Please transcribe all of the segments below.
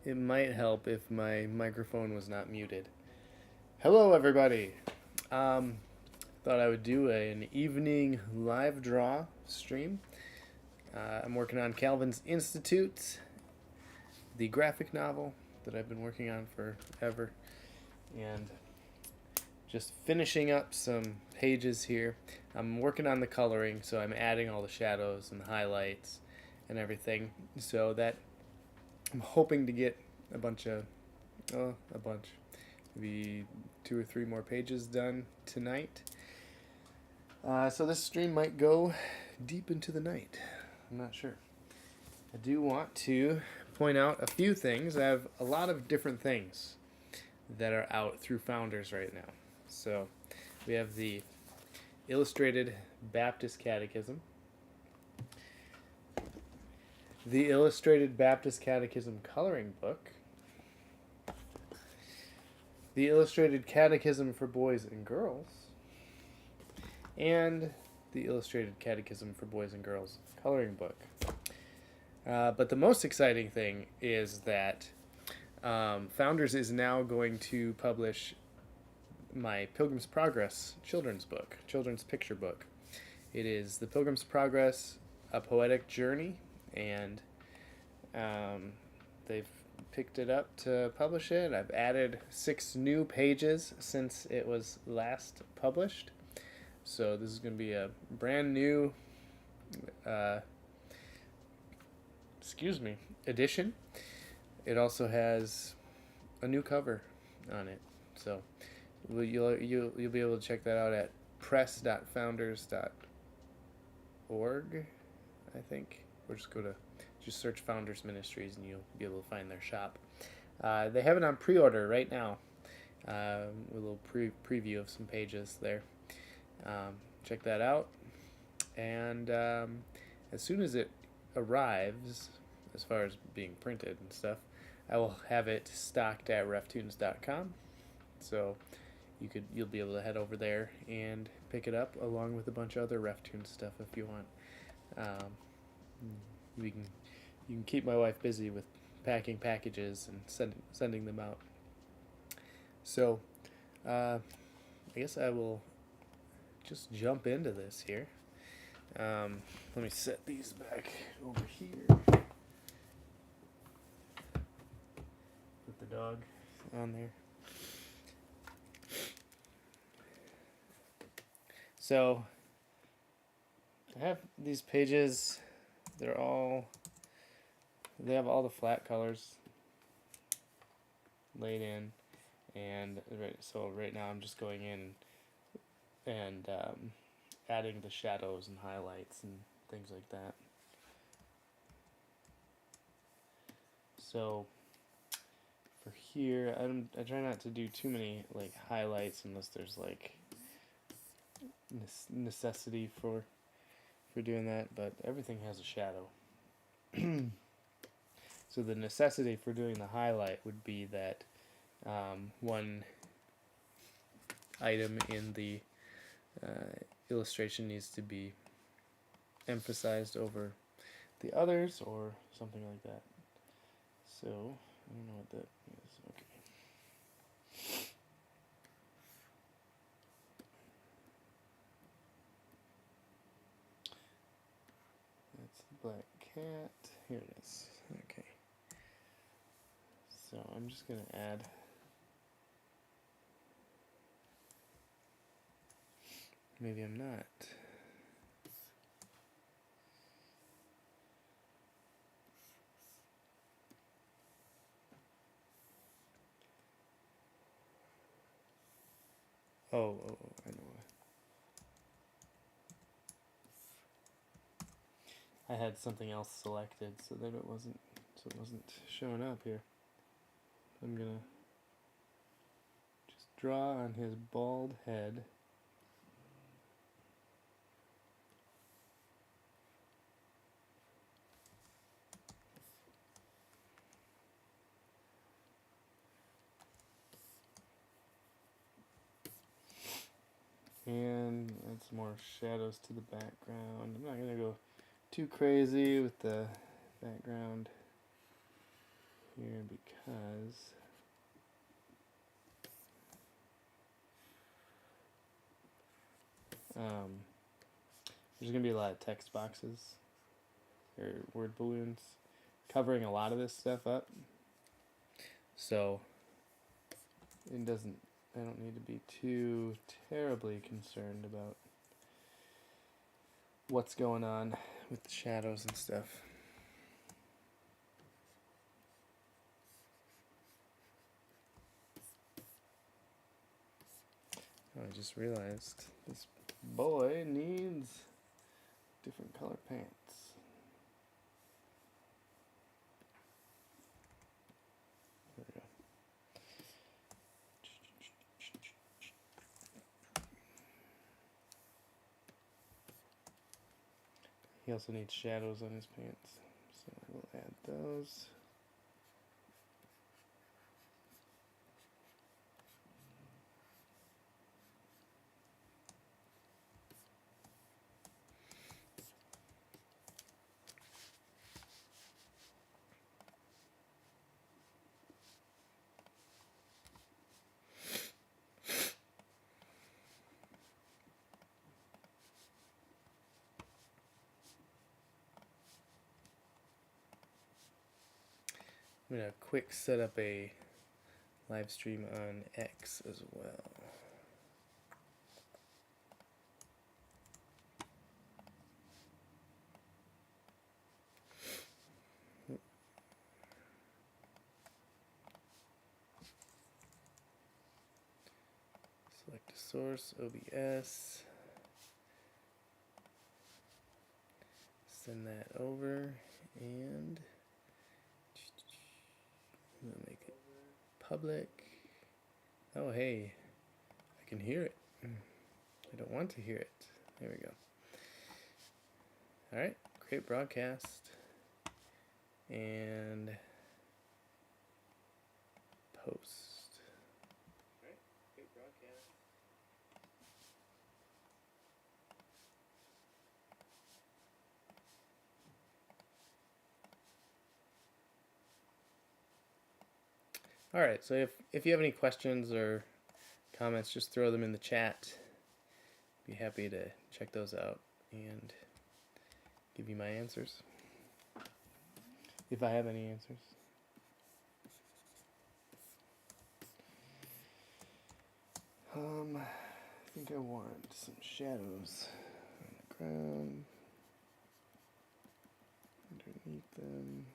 It might help if my microphone was not muted. Hello, everybody. Um, Thought I would do an evening live draw stream. I'm working on Calvin's Instututes, the graphic novel that I've been working on forever, and just finishing up some pages here. I'm working on the coloring, so I'm adding all the shadows and the highlights and everything, so that I'm hoping to get a bunch, maybe 2 or 3 more pages done tonight. So this stream might go deep into the night. I'm not sure. I do want to point out a few things. I have a lot of different things that are out through Founders right now. So we have the Illustrated Baptist Catechism, the Illustrated Baptist Catechism coloring book, the Illustrated Catechism for Boys and Girls, and the Illustrated Catechism for Boys and Girls coloring book. But the most exciting thing is that Founders is now going to publish my Pilgrim's Progress children's book, children's picture book. It is The Pilgrim's Progress, A Poetic Journey, and they've picked it up to publish it. I've added 6 new pages since it was last published. So this is going to be a brand new edition. It also has a new cover on it. So you'll be able to check that out at press.founders.org, I think. Or just search Founders Ministries and you'll be able to find their shop. They have it on pre-order right now. A little preview of some pages there. Check that out. And as soon as it arrives, as far as being printed and stuff, I will have it stocked at RefToons.com. So you'll be able to head over there and pick it up along with a bunch of other RefToons stuff if you want. You can keep my wife busy with packing packages and sending them out. So I guess I will just jump into this here. Let me set these back over here. Put the dog on there. So I have these pages. They have all the flat colors laid in, and right now I'm just going in and adding the shadows and highlights and things like that. So for here, I try not to do too many like highlights unless there's like necessity for doing that, but everything has a shadow. So the necessity for doing the highlight would be that one item in the illustration needs to be emphasized over the others or something like that. So I don't know what that is. Okay. That's the black cat. Here it is. Okay. So I'm just going to add maybe I'm not. Oh, I know. I had something else selected so that it wasn't showing up here. I'm gonna just draw on his bald head. And add some more shadows to the background. I'm not going to go too crazy with the background. here because there's going to be a lot of text boxes or word balloons covering a lot of this stuff up. So I don't need to be too terribly concerned about what's going on with the shadows and stuff. Oh, I just realized this boy needs different color pants. There we go. He also needs shadows on his pants, so we'll add those. I'm going to quick set up a live stream on X as well. Select a source, OBS. Send that over, and I'm going to make it public. Oh, hey, I can hear it. I don't want to hear it. There we go. All right, create broadcast and post. All right, create broadcast. All right, so if you have any questions or comments, just throw them in the chat. Be happy to check those out and give you my answers, if I have any answers. I think I want some shadows on the ground, underneath them.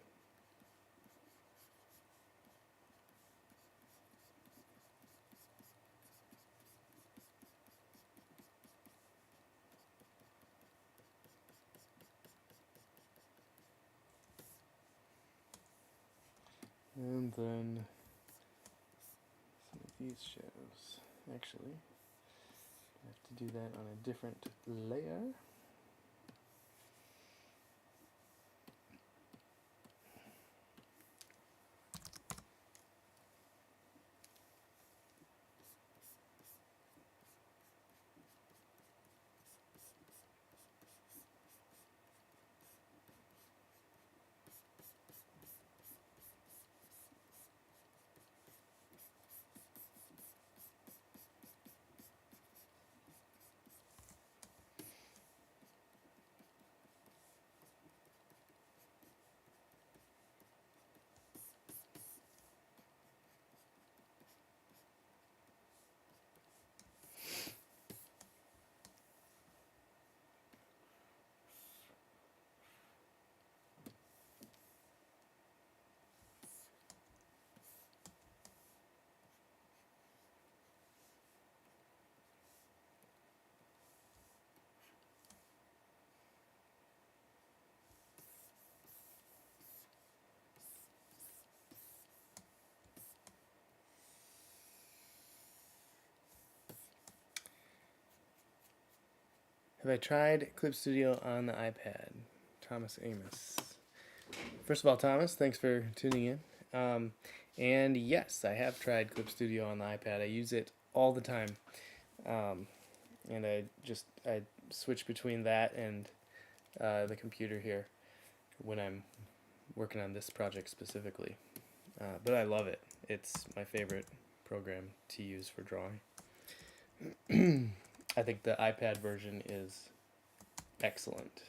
And then some of these shadows. Actually, I have to do that on a different layer. Have I tried Clip Studio on the iPad? Thomas Amos. First of all, Thomas, thanks for tuning in. And yes, I have tried Clip Studio on the iPad. I use it all the time. And I switch between that and the computer here when I'm working on this project specifically. But I love it. It's my favorite program to use for drawing. I think the iPad version is excellent.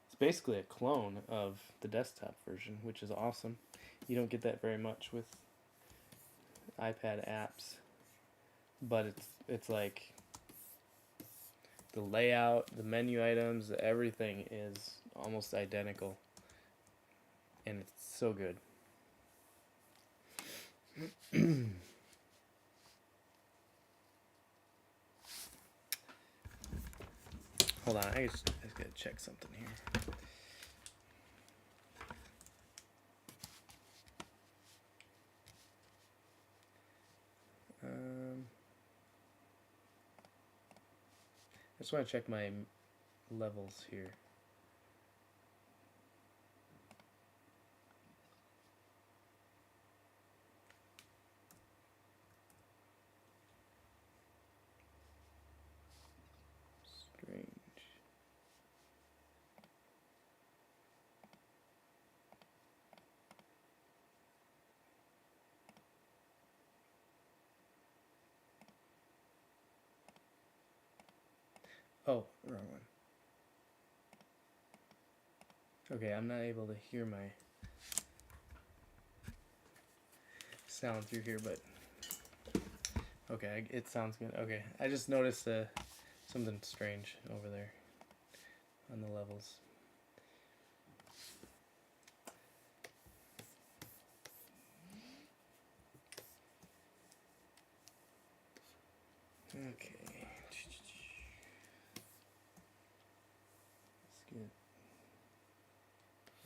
It's basically a clone of the desktop version, which is awesome. You don't get that very much with iPad apps, but it's like the layout, the menu items, everything is almost identical, and it's so good. Hold on, I just gotta check something here. I just want to check my levels here. Strange. Oh, wrong one. Okay, I'm not able to hear my sound through here, but okay, it sounds good. Okay, I just noticed something strange over there on the levels. Okay.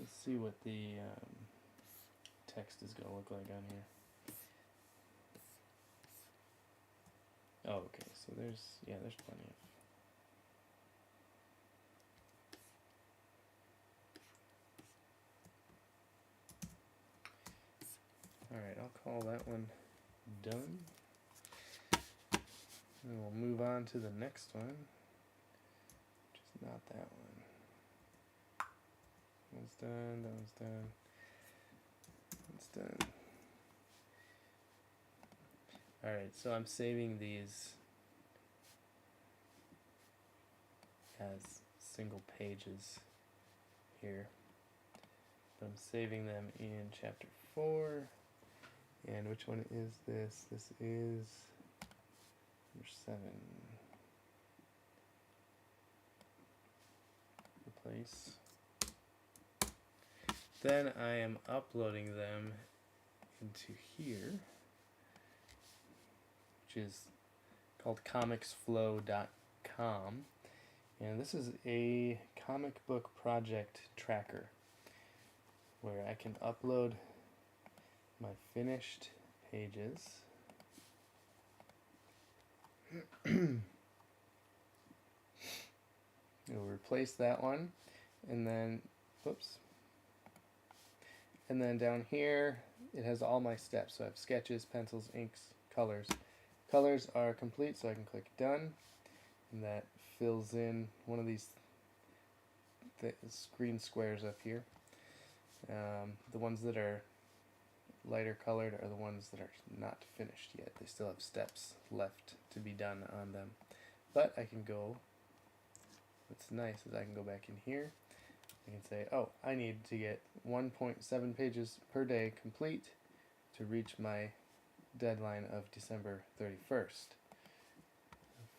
Let's see what the text is going to look like on here. Oh, okay, so there's plenty of. Alright, I'll call that one done. And we'll move on to the next one, which is not that one. That one's done, that one's done. It's done. Alright, so I'm saving these as single pages here. But I'm saving them in chapter 4. And which one is this? This is number 7. Replace. Then I am uploading them into here, which is called comicsflow.com. And this is a comic book project tracker where I can upload my finished pages. It'll replace that one, and then, whoops. And then down here, it has all my steps. So I have sketches, pencils, inks, colors. Colors are complete, so I can click done, and that fills in one of these screen squares up here. The ones that are lighter colored are the ones that are not finished yet. They still have steps left to be done on them. But I can go, what's nice is I can go back in here. I can say, oh, I need to get 1.7 pages per day complete to reach my deadline of December 31st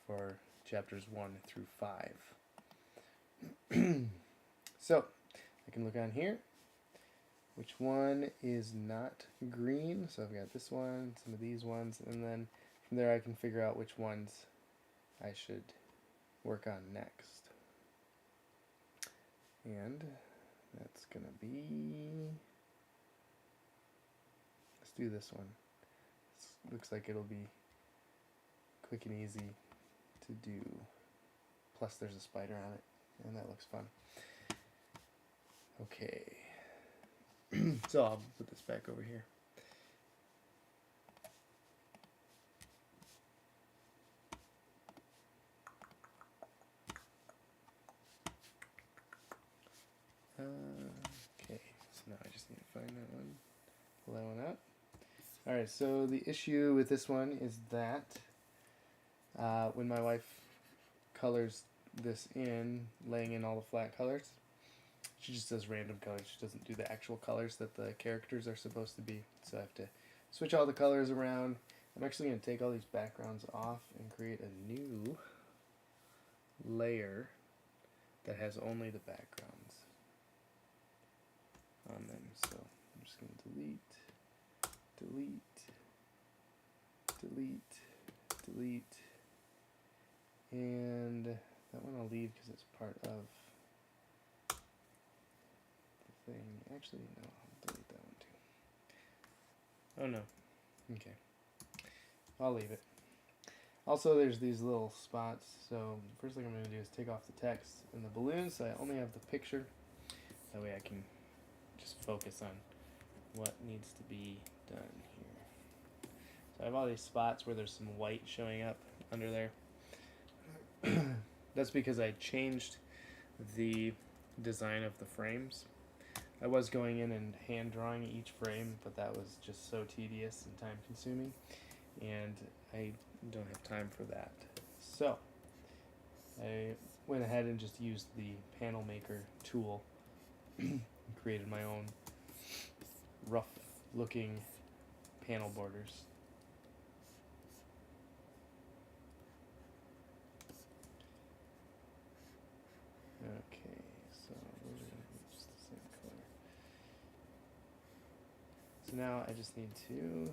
for chapters 1 through 5. So I can look on here. Which one is not green? So I've got this one, some of these ones, and then from there I can figure out which ones I should work on next. And that's gonna be, let's do this one. This looks like it'll be quick and easy to do. Plus there's a spider on it, and that looks fun. Okay. So I'll put this back over here. now I just need to find that one. Pull that one up. Alright, so the issue with this one is that when my wife colors this in, laying in all the flat colors, she just does random colors. She doesn't do the actual colors that the characters are supposed to be. So I have to switch all the colors around. I'm actually going to take all these backgrounds off and create a new layer that has only the backgrounds on them. So I'm just going to delete, and that one I'll leave because it's part of the thing. Actually, no, I'll delete that one too. Oh no. Okay. I'll leave it. Also, there's these little spots, so the first thing I'm going to do is take off the text and the balloons so I only have the picture. That way I can just focus on what needs to be done here. So I have all these spots where there's some white showing up under there. That's because I changed the design of the frames. I was going in and hand drawing each frame, but that was just so tedious and time consuming, and I don't have time for that. So I went ahead and just used the panel maker tool and created my own rough looking panel borders. Okay, so we're going to use the same color. So now I just need to...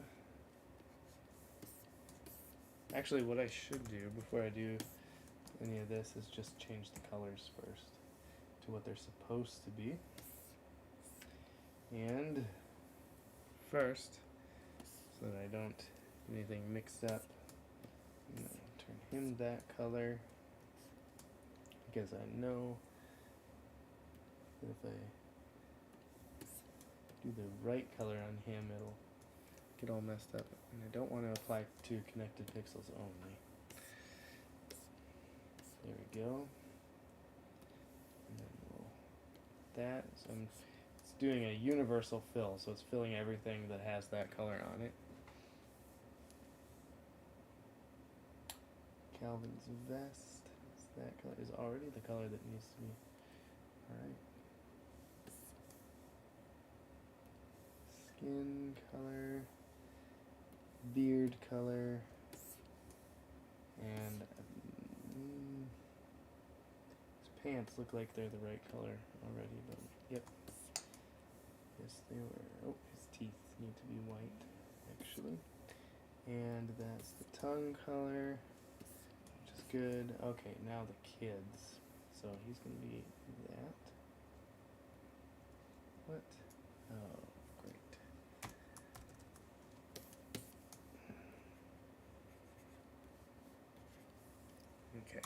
Actually, what I should do before I do any of this is just change the colors first to what they're supposed to be. And first, so that I don't get anything mixed up, I'm going to turn him that color, because I know that if I do the right color on him, it'll get all messed up, and I don't want to apply to connected pixels only. There we go. And then that, so it's doing a universal fill, so it's filling everything that has that color on it. Calvin's vest, that color is already the color that needs to be. Alright. Skin color, beard color, and his pants look like they're the right color already, but yep. Yes, they were. Oh, his teeth need to be white, actually. And that's the tongue color, which is good. Okay, now the kids. So he's going to be that. What? Oh. Okay.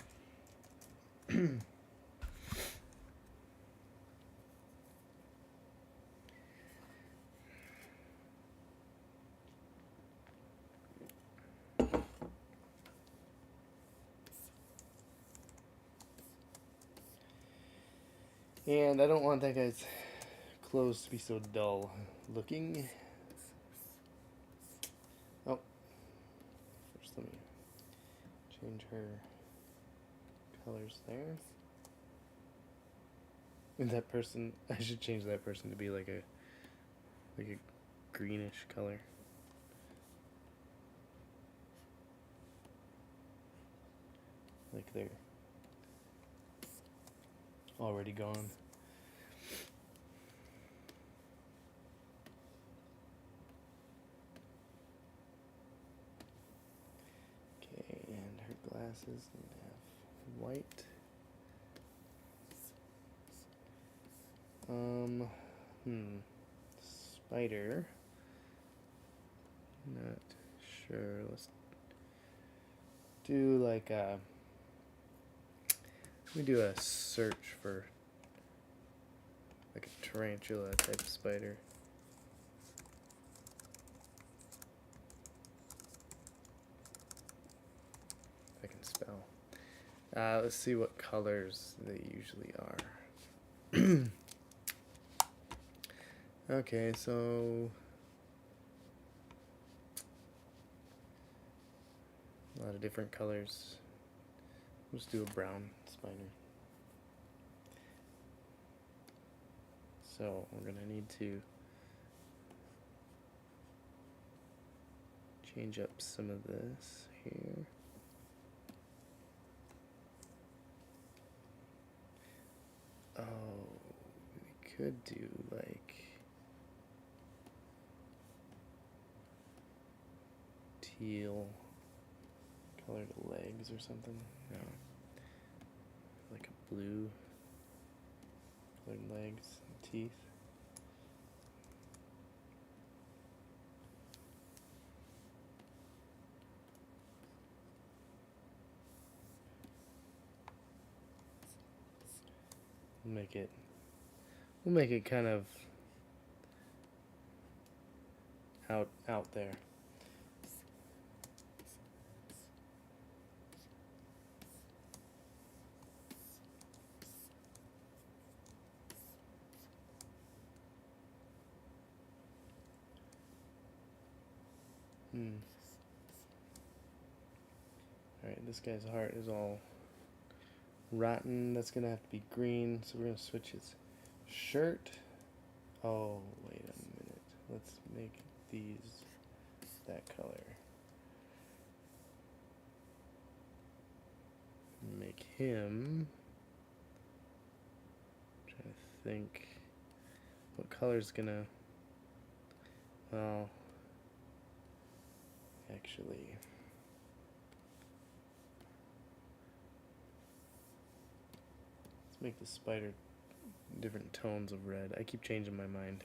And I don't want that guy's clothes to be so dull looking. Oh. First let me change her colors there. And that person, I should change that person to be like a greenish color. Like they're already gone. Okay, and her glasses need to have white. Spider. Not sure. Let's do like a... Let me do a search for like a tarantula type spider. If I can spell. Let's see what colors they usually are. Okay, so a lot of different colors. Let's do a brown spider. So we're gonna need to change up some of this here. Oh, we could do like teal colored legs or something. No, like a blue colored legs and teeth. We'll make it kind of out there. Alright, this guy's heart is all rotten. That's gonna have to be green, so we're gonna switch his shirt. Oh, wait a minute. Let's make these that color. Make him. I'm trying to think what color's gonna. Well, actually, let's make the spider different tones of red. I keep changing my mind.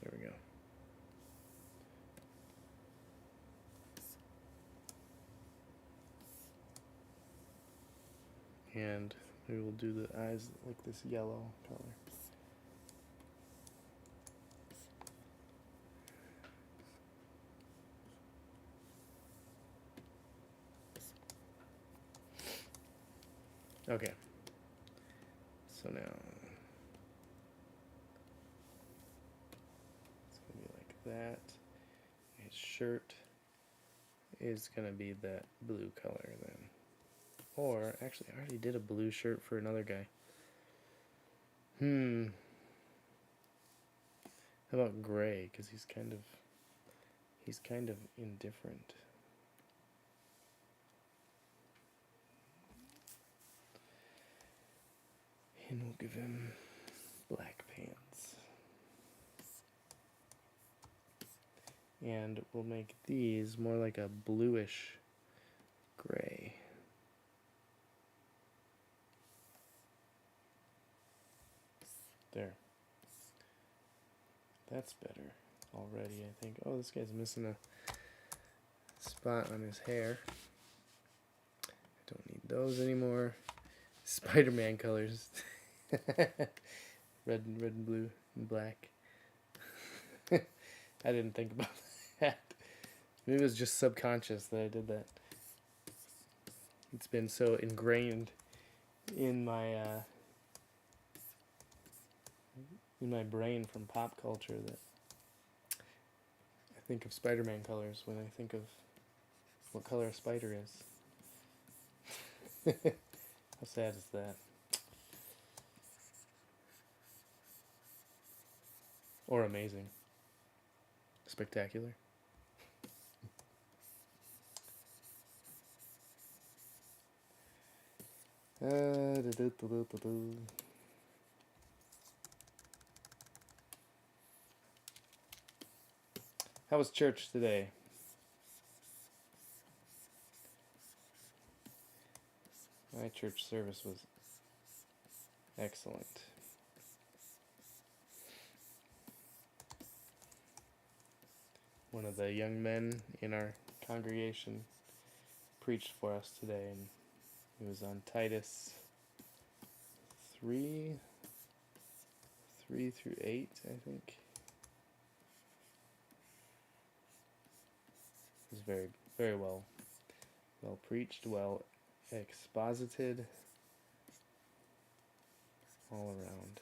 There we go. And we will do the eyes like this yellow color. Okay. So now it's gonna be like that. His shirt is gonna be that blue color then. Or actually, I already did a blue shirt for another guy. How about gray? Because he's kind of indifferent. And we'll give him black pants. And we'll make these more like a bluish gray. There. That's better already, I think. Oh, this guy's missing a spot on his hair. I don't need those anymore. Spider-Man colors. Red and blue and black. I didn't think about that. Maybe it was just subconscious that I did that. It's been so ingrained in my brain from pop culture that I think of Spider-Man colors when I think of what color a spider is. How sad is that? Or amazing. Spectacular. How was church today? My church service was excellent. One of the young men in our congregation preached for us today, and he was on Titus 3 3 through 8, I think. It's very, very well preached, well exposited, all around.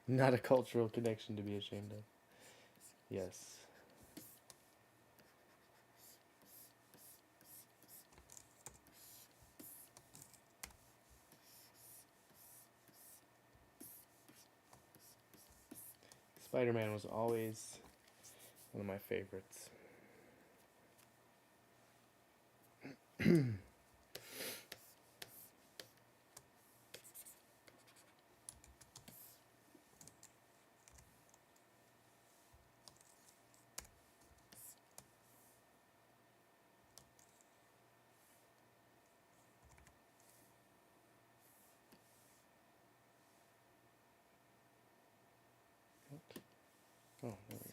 Not a cultural connection to be ashamed of. Yes. Spider-Man was always one of my favorites. Oh, there we go.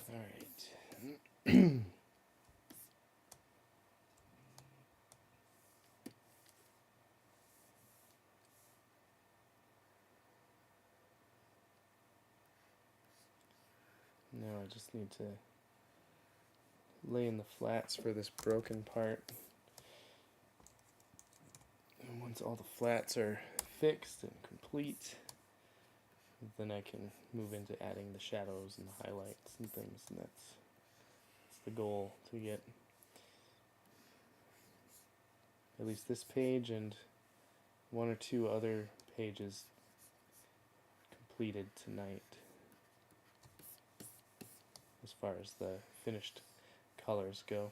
All right. Now I just need to lay in the flats for this broken part. And once all the flats are fixed and complete, then I can move into adding the shadows and the highlights and things, and that's the goal, to get at least this page and one or two other pages completed tonight as far as the finished colors go.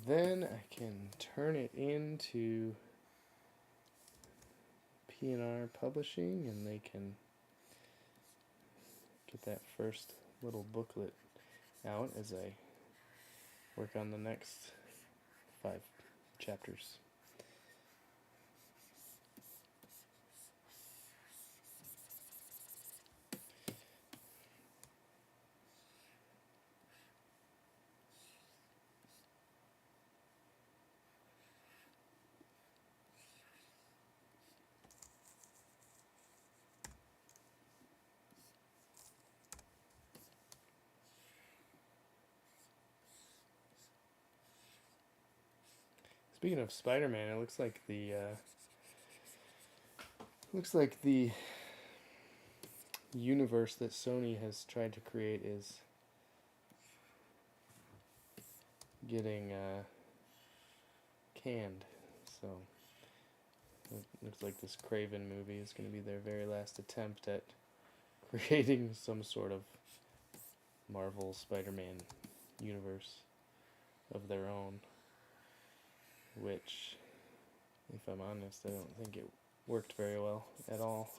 Then I can turn it into P&R Publishing, and they can get that first little booklet out as I work on the next 5 chapters. Speaking of Spider-Man, it looks like the universe that Sony has tried to create is getting canned. So it looks like this Craven movie is going to be their very last attempt at creating some sort of Marvel Spider-Man universe of their own, which, if I'm honest, I don't think it worked very well at all.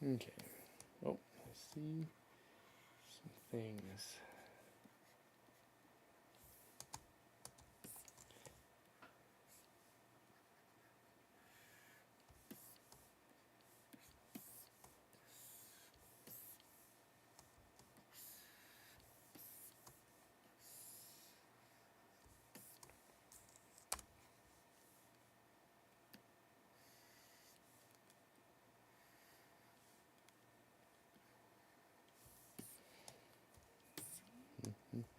Okay. Oh, I see some things.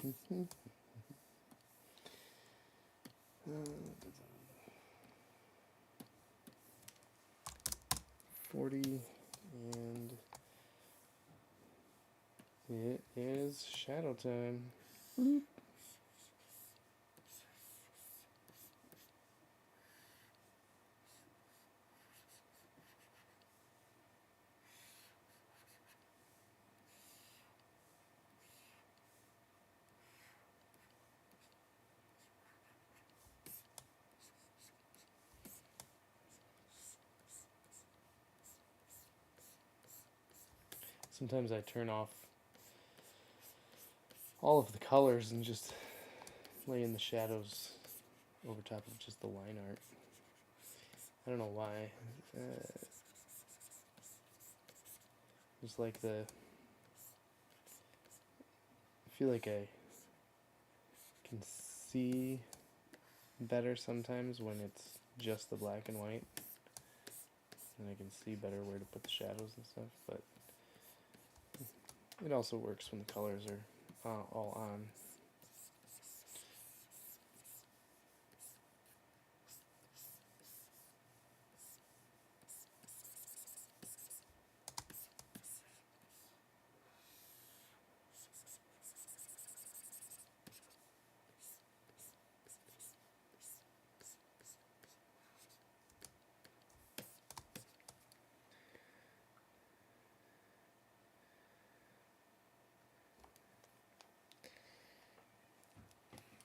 Mm-hmm. 40, and it is shadow time. Bloop. Sometimes I turn off all of the colors and just lay in the shadows over top of just the line art. I don't know why. Just like I feel like I can see better sometimes when it's just the black and white. And I can see better where to put the shadows and stuff, but it also works when the colors are all on.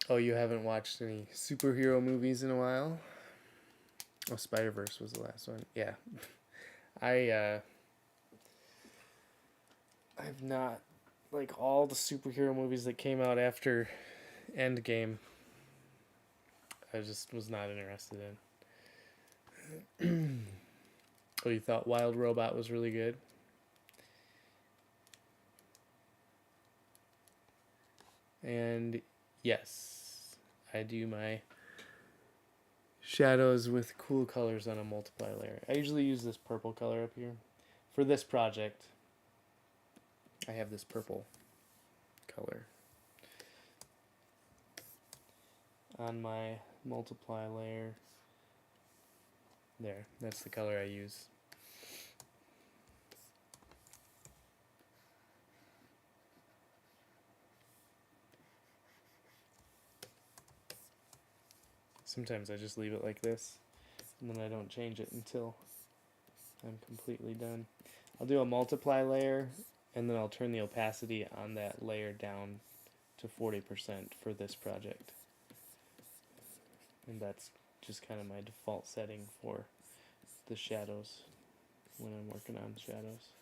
Oh, you haven't watched any superhero movies in a while? Oh, Spider-Verse was the last one. Yeah. I've not, like, all the superhero movies that came out after Endgame, I just was not interested in. Oh, you thought Wild Robot was really good? And yes, I do my shadows with cool colors on a multiply layer. I usually use this purple color up here. For this project, I have this purple color on my multiply layer. There, that's the color I use. Sometimes I just leave it like this, and then I don't change it until I'm completely done. I'll do a multiply layer, and then I'll turn the opacity on that layer down to 40% for this project. And that's just kind of my default setting for the shadows when I'm working on shadows.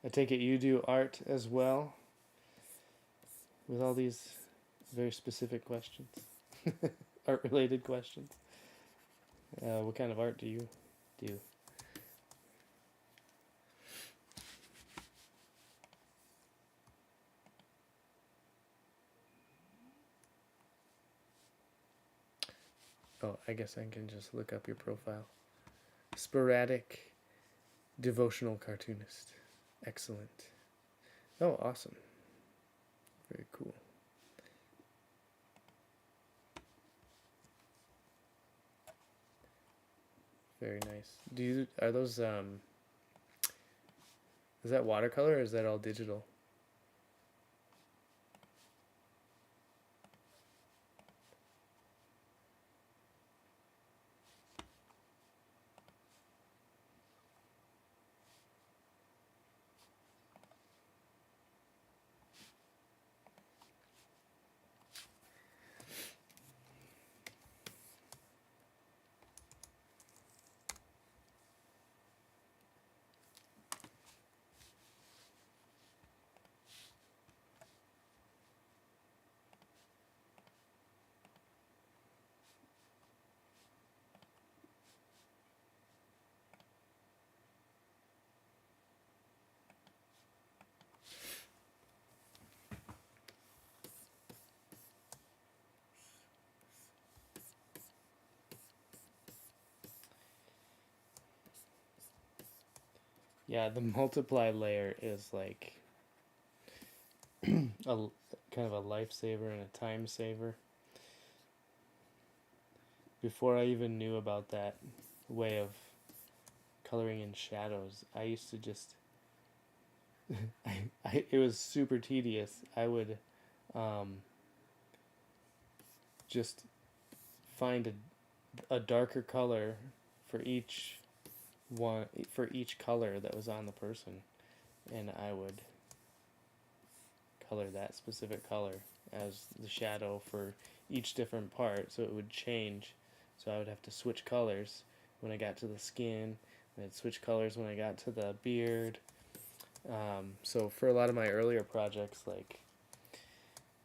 I take it you do art as well with all these very specific questions, art-related questions. What kind of art do you do? Oh, I guess I can just look up your profile. Sporadic devotional cartoonist. Excellent. Oh, awesome. Very cool. Very nice. Are those is that watercolor or is that all digital? Yeah, the multiply layer is like a kind of a lifesaver and a time saver. Before I even knew about that way of coloring in shadows, I used to just it was super tedious. I would just find a darker color for each color that was on the person, and I would color that specific color as the shadow for each different part, so it would change. So I would have to switch colors when I got to the skin, and I'd switch colors when I got to the beard. So for a lot of my earlier projects, like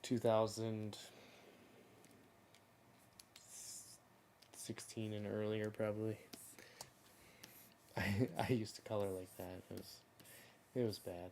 2016 and earlier, probably, I used to color like that. It was bad.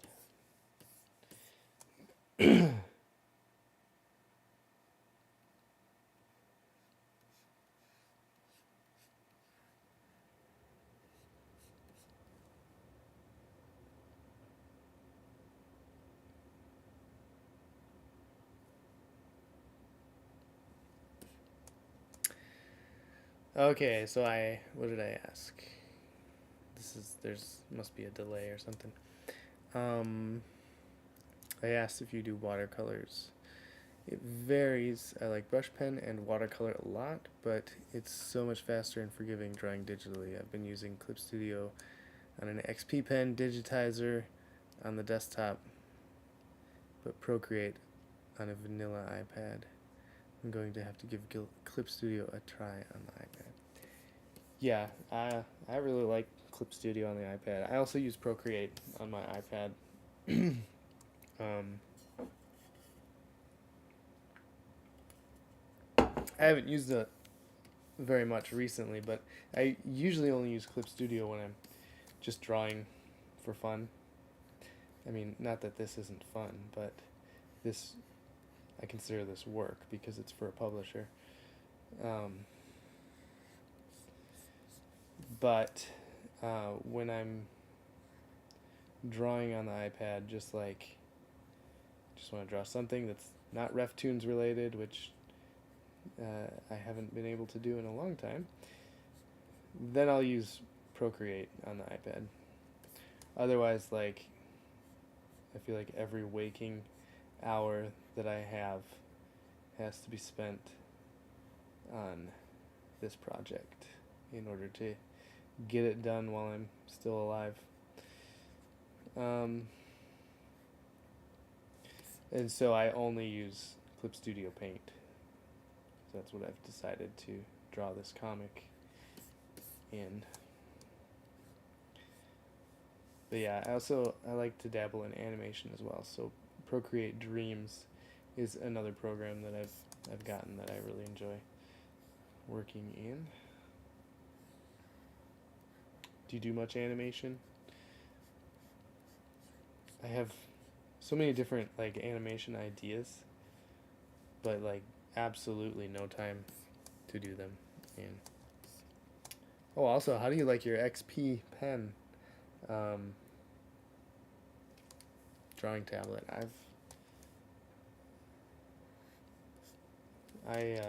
Okay, so what did I ask? Must be a delay or something. I asked if you do watercolors. It varies. I like brush pen and watercolor a lot, but it's so much faster and forgiving drawing digitally. I've been using Clip Studio on an XP pen digitizer on the desktop, but Procreate on a vanilla iPad. I'm going to have to give Clip Studio a try on the iPad. Yeah, I really like Clip Studio on the iPad. I also use Procreate on my iPad. I haven't used it very much recently, but I usually only use Clip Studio when I'm just drawing for fun. I mean, not that this isn't fun, but I consider this work because it's for a publisher. But when I'm drawing on the iPad, just want to draw something that's not RefToons related, which I haven't been able to do in a long time, then I'll use Procreate on the iPad. Otherwise, I feel like every waking hour that I have has to be spent on this project in order to get it done while I'm still alive. And so I only use Clip Studio Paint. So that's what I've decided to draw this comic in. But yeah, I like to dabble in animation as well. So Procreate Dreams is another program that I've gotten that I really enjoy working in. Do you do much animation? I have so many different animation ideas, but absolutely no time to do them. And also, how do you like your XP pen drawing tablet? I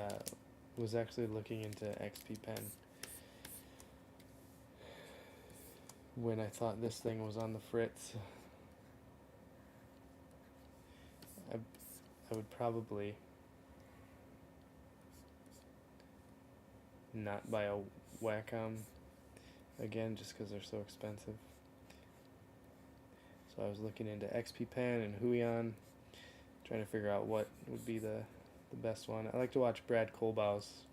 was actually looking into XP pen when I thought this thing was on the fritz. I would probably not buy a Wacom again just because they're so expensive. So I was looking into XP Pen and Huion, trying to figure out what would be the best one. I like to watch Brad Colbau's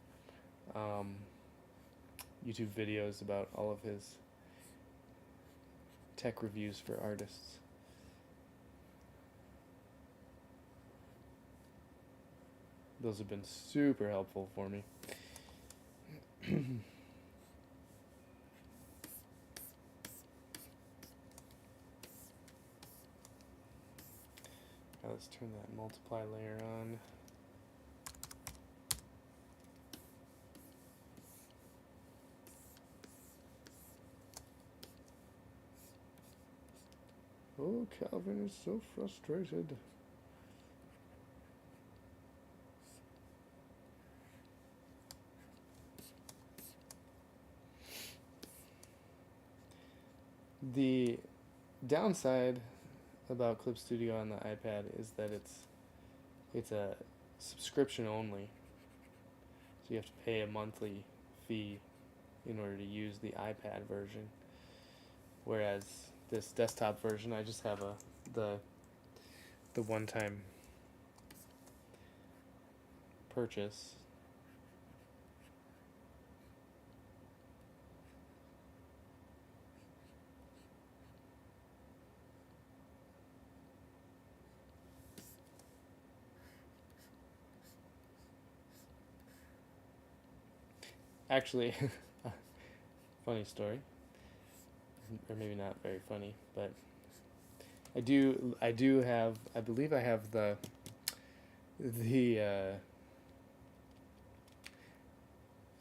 YouTube videos about all of his tech reviews for artists. Those have been super helpful for me. Now let's turn that multiply layer on. Oh, Calvin is so frustrated. The downside about Clip Studio on the iPad is that it's a subscription only. So you have to pay a monthly fee in order to use the iPad version. Whereas this desktop version, I just have the one-time purchase. Actually, funny story, or maybe not very funny, but I do have, I believe I have the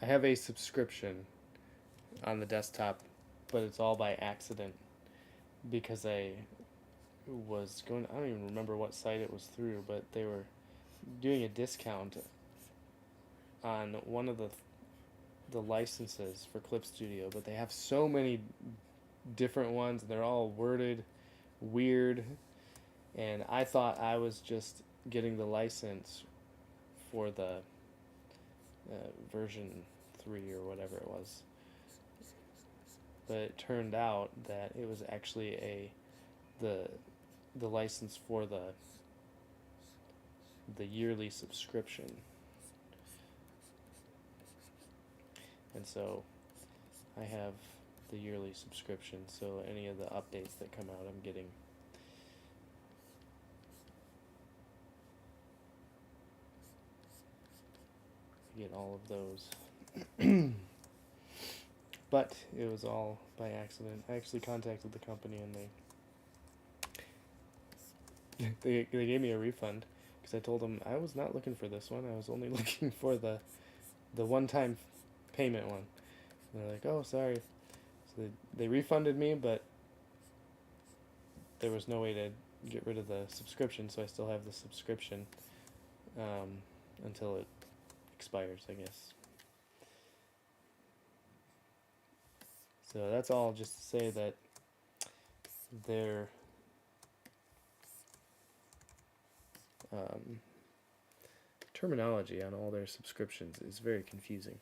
I have a subscription on the desktop, but it's all by accident because I don't even remember what site it was through, but they were doing a discount on one of the licenses for Clip Studio, but they have so many different ones. They're all worded weird, and I thought I was just getting the license for the version 3 or whatever it was. But it turned out that it was actually the license for the yearly subscription. And so I have the yearly subscription, so any of the updates that come out, I'm getting. I get all of those. But it was all by accident. I actually contacted the company and they gave me a refund because I told them I was not looking for this one. I was only looking for the one-time payment one. And they're like, "Oh, sorry." So they refunded me, but there was no way to get rid of the subscription, so I still have the subscription until it expires, I guess. So that's all just to say that their terminology on all their subscriptions is very confusing.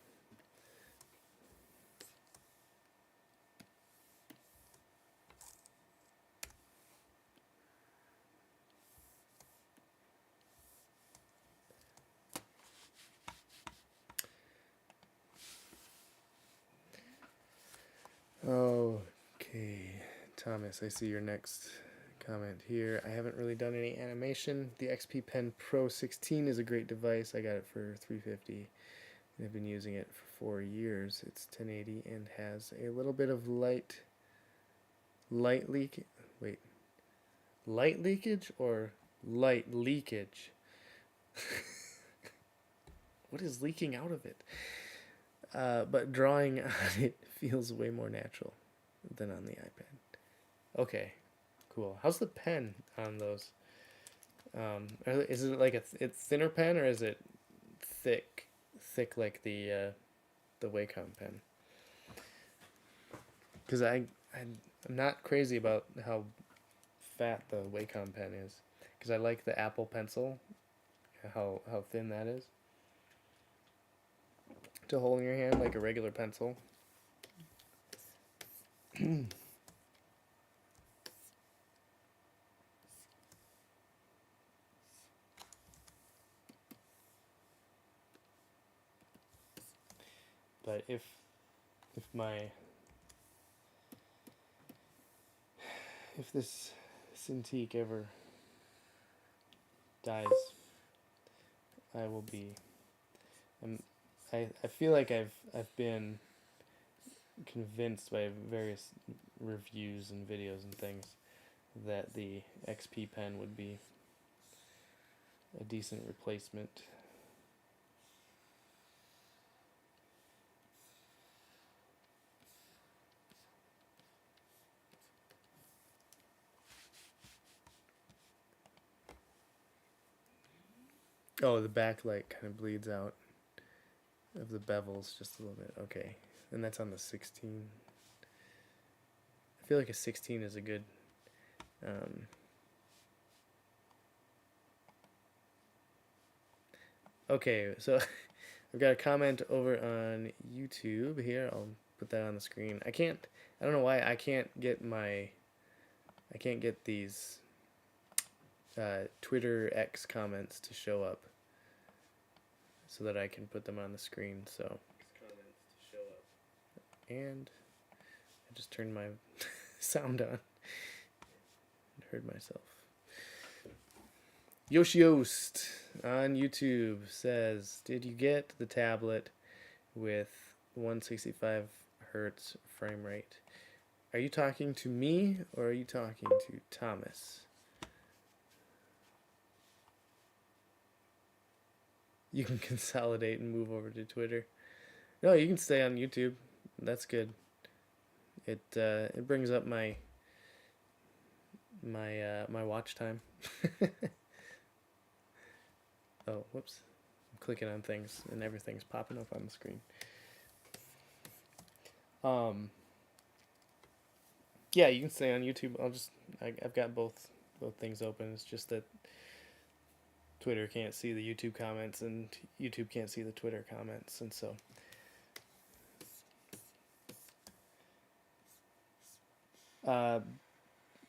Okay, Thomas, I see your next comment here. I haven't really done any animation. The XP Pen Pro 16 is a great device. I got it for $350. I've been using it for 4 years. It's 1080 and has a little bit of light leakage or light leakage? What is leaking out of it? But drawing on it feels way more natural than on the iPad. Okay, cool. How's the pen on those? Is it like it's thinner pen, or is it thick like the Wacom pen? Because I'm not crazy about how fat the Wacom pen is. Because I like the Apple Pencil, how thin that is to hold in your hand like a regular pencil. But if this Cintiq ever dies, I will be. I feel like I've been convinced by various reviews and videos and things that the XP pen would be a decent replacement. Oh, the backlight kind of bleeds out of the bevels just a little bit. Okay. And that's on the 16. I feel like a 16 is a good... Okay, so I've got a comment over on YouTube here. I'll put that on the screen. I don't know why I can't get these Twitter X comments to show up so that I can put them on the screen. So, and I just turned my sound on and heard myself. Yoshiost on YouTube says, did you get the tablet with 165 hertz frame rate? Are you talking to me or are you talking to Thomas? You can consolidate and move over to Twitter. No, you can stay on YouTube. That's good. It brings up my watch time. Oh, whoops. I'm clicking on things and everything's popping up on the screen. Yeah, you can stay on YouTube. I've got both things open. It's just that Twitter can't see the YouTube comments and YouTube can't see the Twitter comments, and so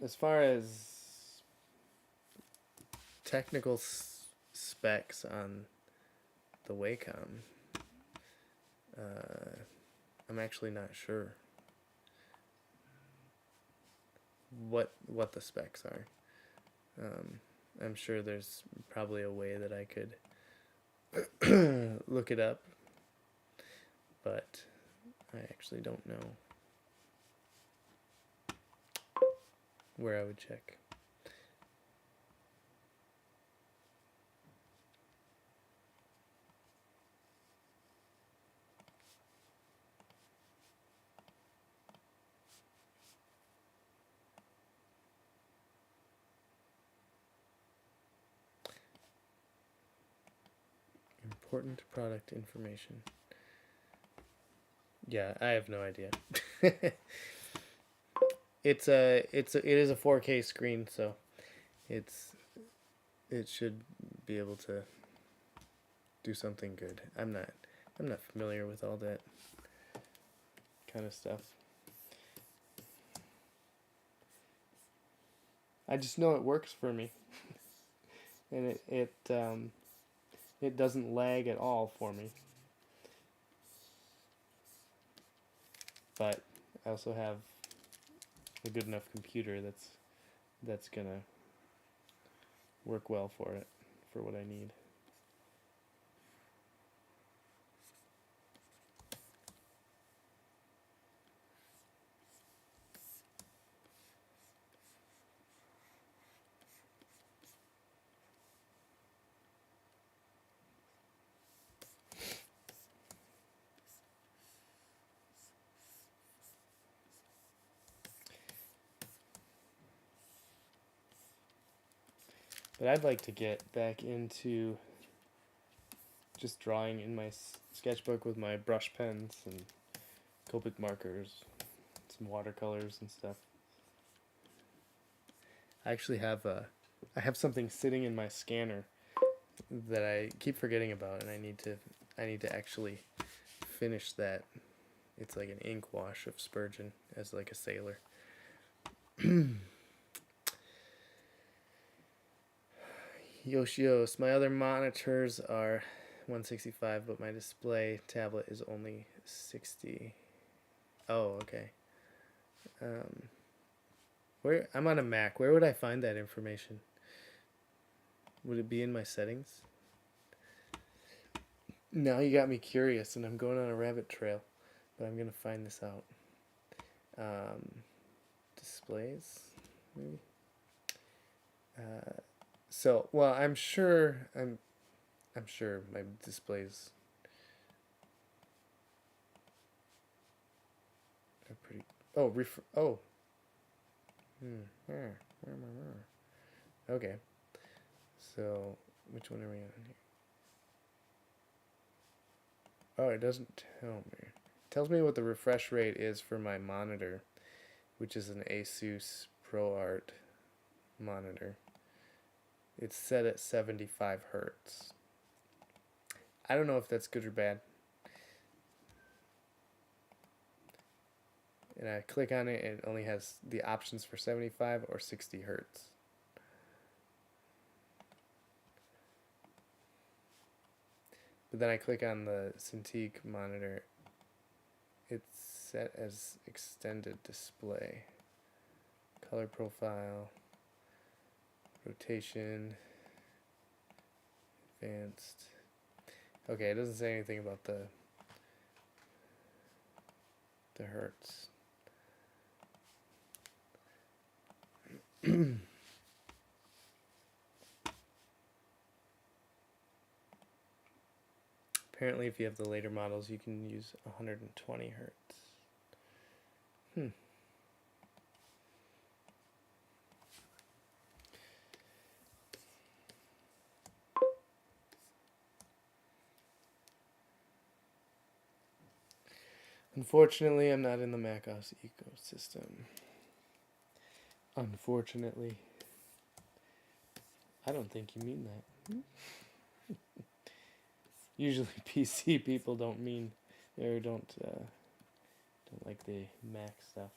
as far as technical specs on the Wacom, I'm actually not sure what the specs are. I'm sure there's probably a way that I could look it up, but I actually don't know where I would check. Important product information. Yeah, I have no idea. It is a 4K screen, so it should be able to do something good. I'm not familiar with all that kind of stuff. I just know it works for me, and it doesn't lag at all for me. But I also have a good enough computer that's gonna work well for it, for what I need. But I'd like to get back into just drawing in my sketchbook with my brush pens and Copic markers, some watercolors and stuff. I actually have I have something sitting in my scanner that I keep forgetting about, and I need to actually finish that. It's like an ink wash of Spurgeon as like a sailor. Yoshios, my other monitors are 165, but my display tablet is only 60. Oh, okay. I'm on a Mac. Where would I find that information? Would it be in my settings? Now you got me curious, and I'm going on a rabbit trail, but I'm gonna find this out. Displays, maybe. So, well, I'm sure my displays are pretty. Oh, oh. Okay. So, which one are we on here? Oh, it doesn't tell me. It tells me what the refresh rate is for my monitor, which is an Asus ProArt monitor. It's set at 75 hertz. I don't know if that's good or bad. And I click on it, and it only has the options for 75 or 60 hertz. But then I click on the Cintiq monitor. It's set as extended display. Color profile, rotation, advanced. Okay, it doesn't say anything about the hertz. Apparently, if you have the later models, you can use 120 hertz. Unfortunately, I'm not in the macOS ecosystem. Unfortunately. I don't think you mean that. Usually PC people don't mean, or don't like the Mac stuff.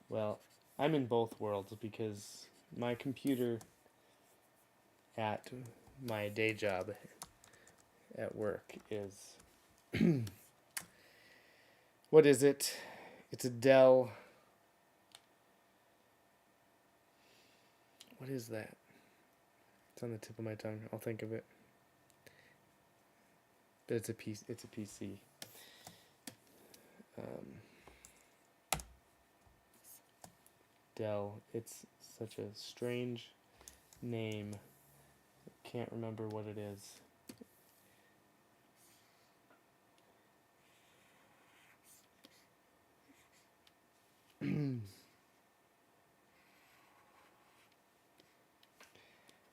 Well, I'm in both worlds because my computer at my day job at work is what is it? It's a Dell. What is that? It's on the tip of my tongue. I'll think of it. But it's a PC. Dell. It's such a strange name. Can't remember what it is.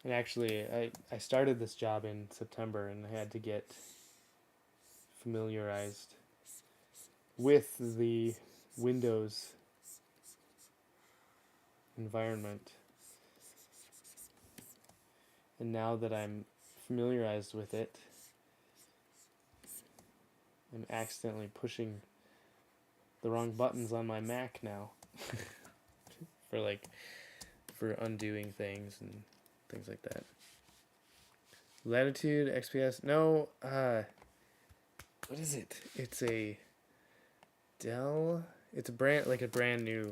And actually, I started this job in September and I had to get familiarized with the Windows environment. And now that I'm familiarized with it, I'm accidentally pushing the wrong buttons on my Mac now for undoing things and things like that. Latitude XPS. No, what is it? It's a Dell. It's a brand new.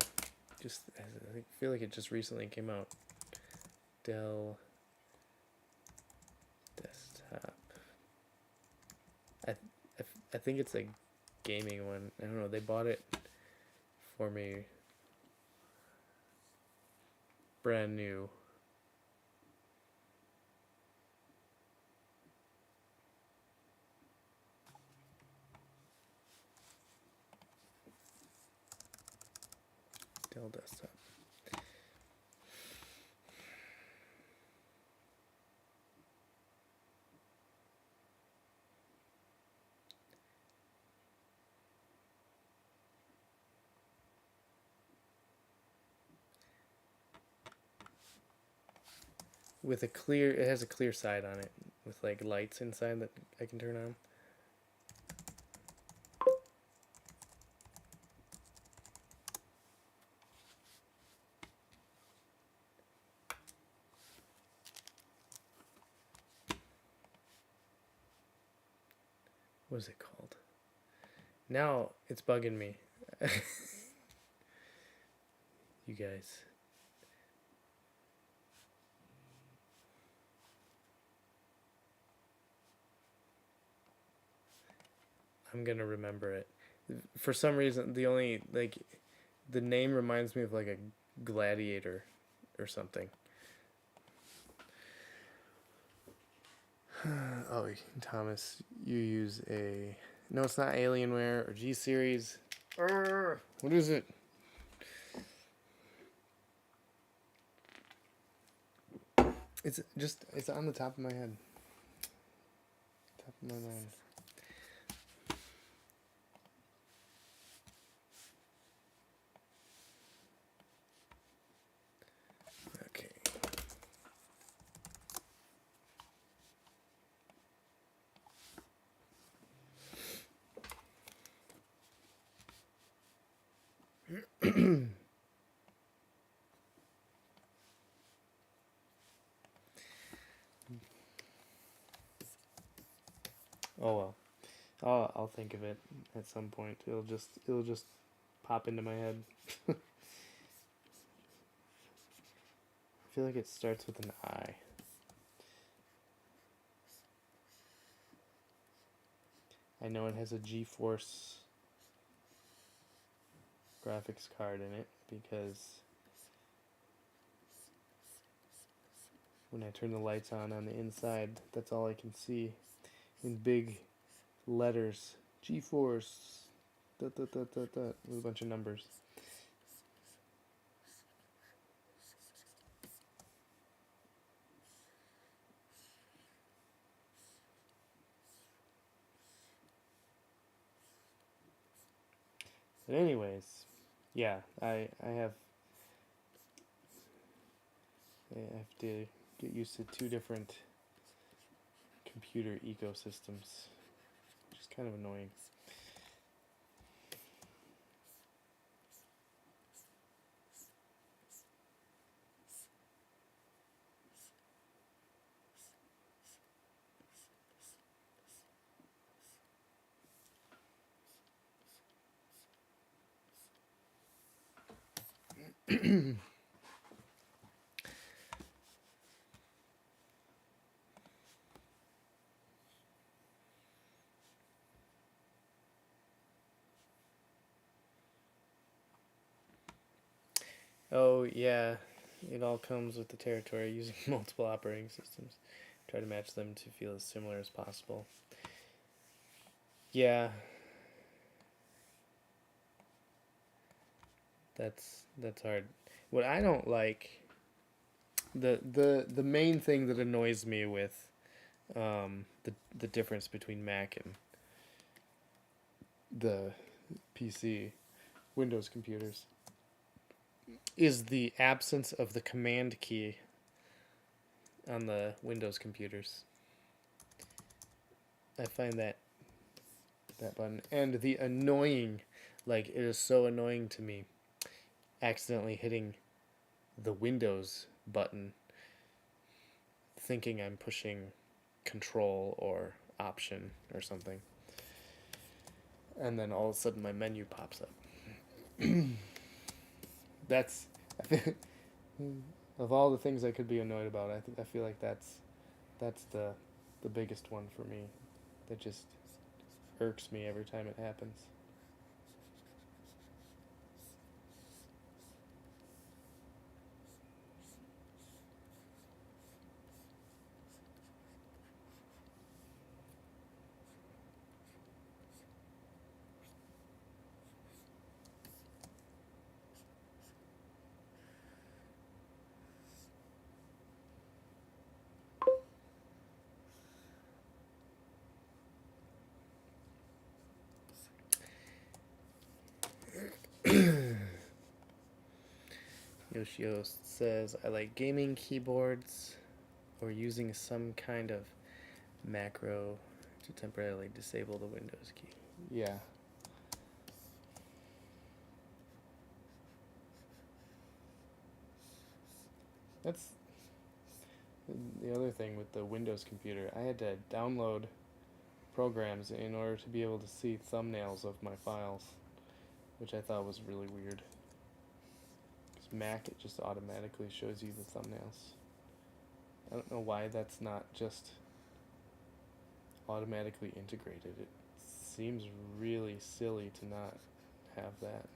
I feel like it just recently came out. Dell desktop. I think it's a gaming one. I don't know. They bought it for me. Brand new. Dell desktop. It has a clear side on it with like lights inside that I can turn on. What is it called? Now it's bugging me. You guys. I'm gonna remember it. For some reason, the name reminds me of like a gladiator or something. Oh, Thomas, you use a... No, it's not Alienware or G-Series. What is it? It's on the top of my head. Top of my mind. Okay. Oh well. I'll think of it at some point. It'll just pop into my head. I feel like it starts with an I. I know it has a GeForce graphics card in it because when I turn the lights on the inside, that's all I can see in big letters. GeForce, with a bunch of numbers. But anyways, yeah, I have to get used to two different computer ecosystems, which is kind of annoying. Oh yeah, it all comes with the territory using multiple operating systems. Try to match them to feel as similar as possible. Yeah, that's hard. What I don't like, the main thing that annoys me with the difference between Mac and the PC Windows computers is the absence of the command key on the Windows computers. I find that button and the annoying, like it is so annoying to me, accidentally hitting the Windows button thinking I'm pushing Control or Option or something, and then all of a sudden my menu pops up. That's of all the things I could be annoyed about, I feel like that's the biggest one for me. That just irks me every time it happens. Yoshio says, I like gaming keyboards or using some kind of macro to temporarily disable the Windows key. Yeah. That's the other thing with the Windows computer. I had to download programs in order to be able to see thumbnails of my files, which I thought was really weird. Because Mac, it just automatically shows you the thumbnails. I don't know why that's not just automatically integrated. It seems really silly to not have that.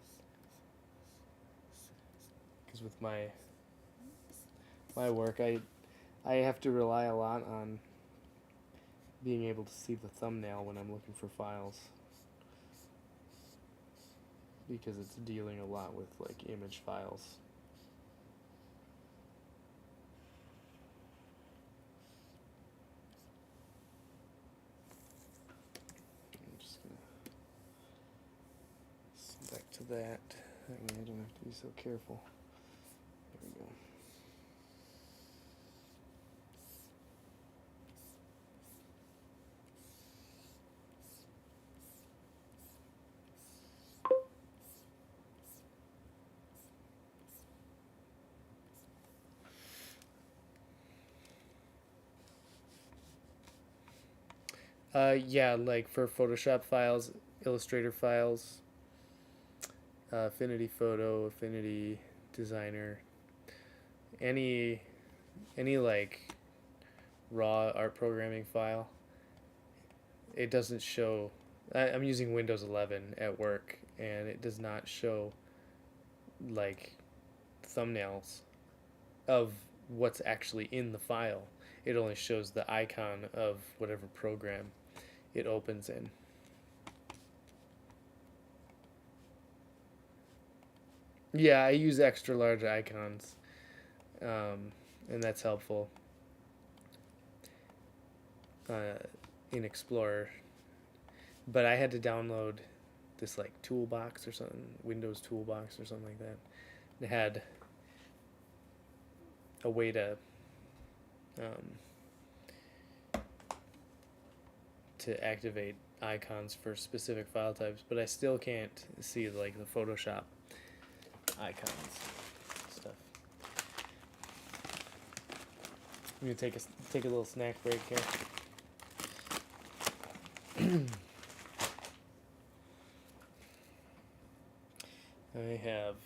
Because with my work, I have to rely a lot on being able to see the thumbnail when I'm looking for files, because it's dealing a lot with like image files. that. I don't have to be so careful. There we go. Yeah, like for Photoshop files, Illustrator files, Affinity Photo, Affinity Designer, any like raw art programming file. It doesn't show. I'm using Windows 11 at work, and it does not show like thumbnails of what's actually in the file. It only shows the icon of whatever program it opens in. Yeah, I use extra large icons, and that's helpful in Explorer. But I had to download this like toolbox or something, Windows toolbox or something like that. It had a way to activate icons for specific file types, but I still can't see like the Photoshop icons stuff. I'm gonna take a little snack break here. I have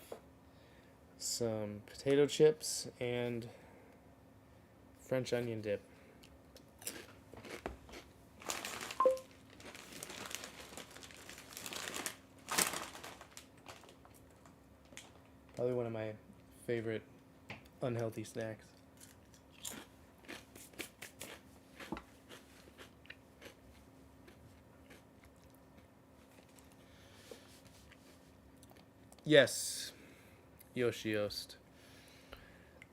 some potato chips and French onion dip. Probably one of my favorite unhealthy snacks. Yes, Yoshi Yost.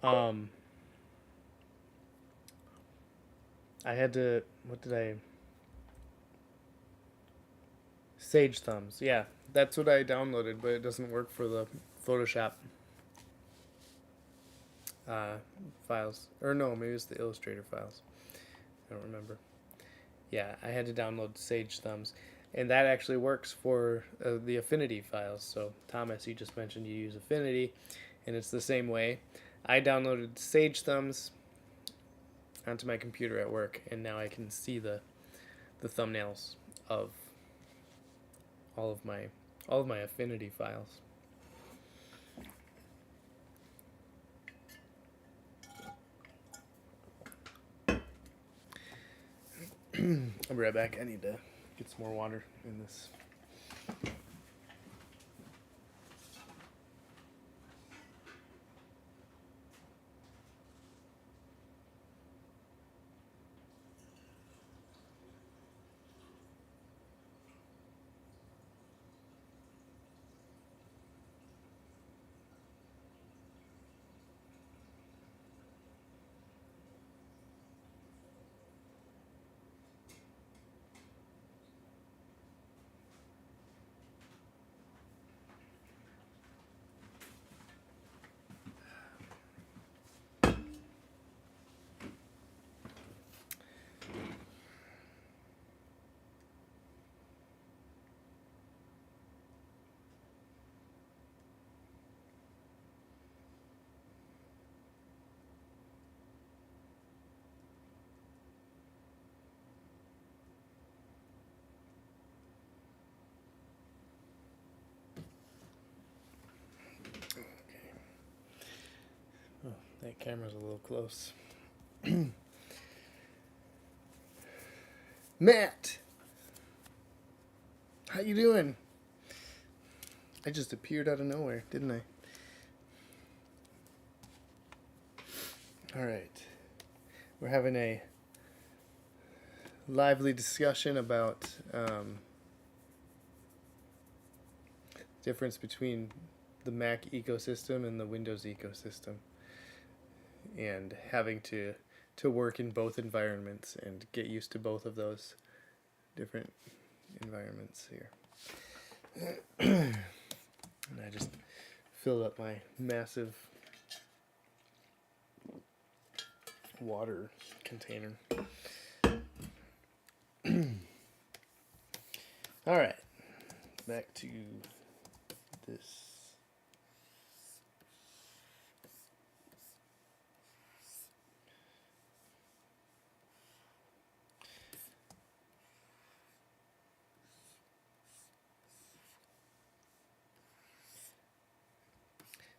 I had to. What did I? Sage Thumbs. Yeah, that's what I downloaded, but it doesn't work for the Photoshop files. Or no, maybe it's the Illustrator files. I don't remember. Yeah, I had to download Sage Thumbs. And that actually works for the Affinity files. So, Thomas, you just mentioned you use Affinity, and it's the same way. I downloaded Sage Thumbs onto my computer at work, and now I can see the thumbnails of all of my Affinity files. I'll be right back. I need to get some more water in this. Oh, that camera's a little close. Matt! How you doing? I just appeared out of nowhere, didn't I? Alright. We're having a lively discussion about difference between the Mac ecosystem and the Windows ecosystem, and having to work in both environments and get used to both of those different environments here. And I just filled up my massive water container. All right, back to this.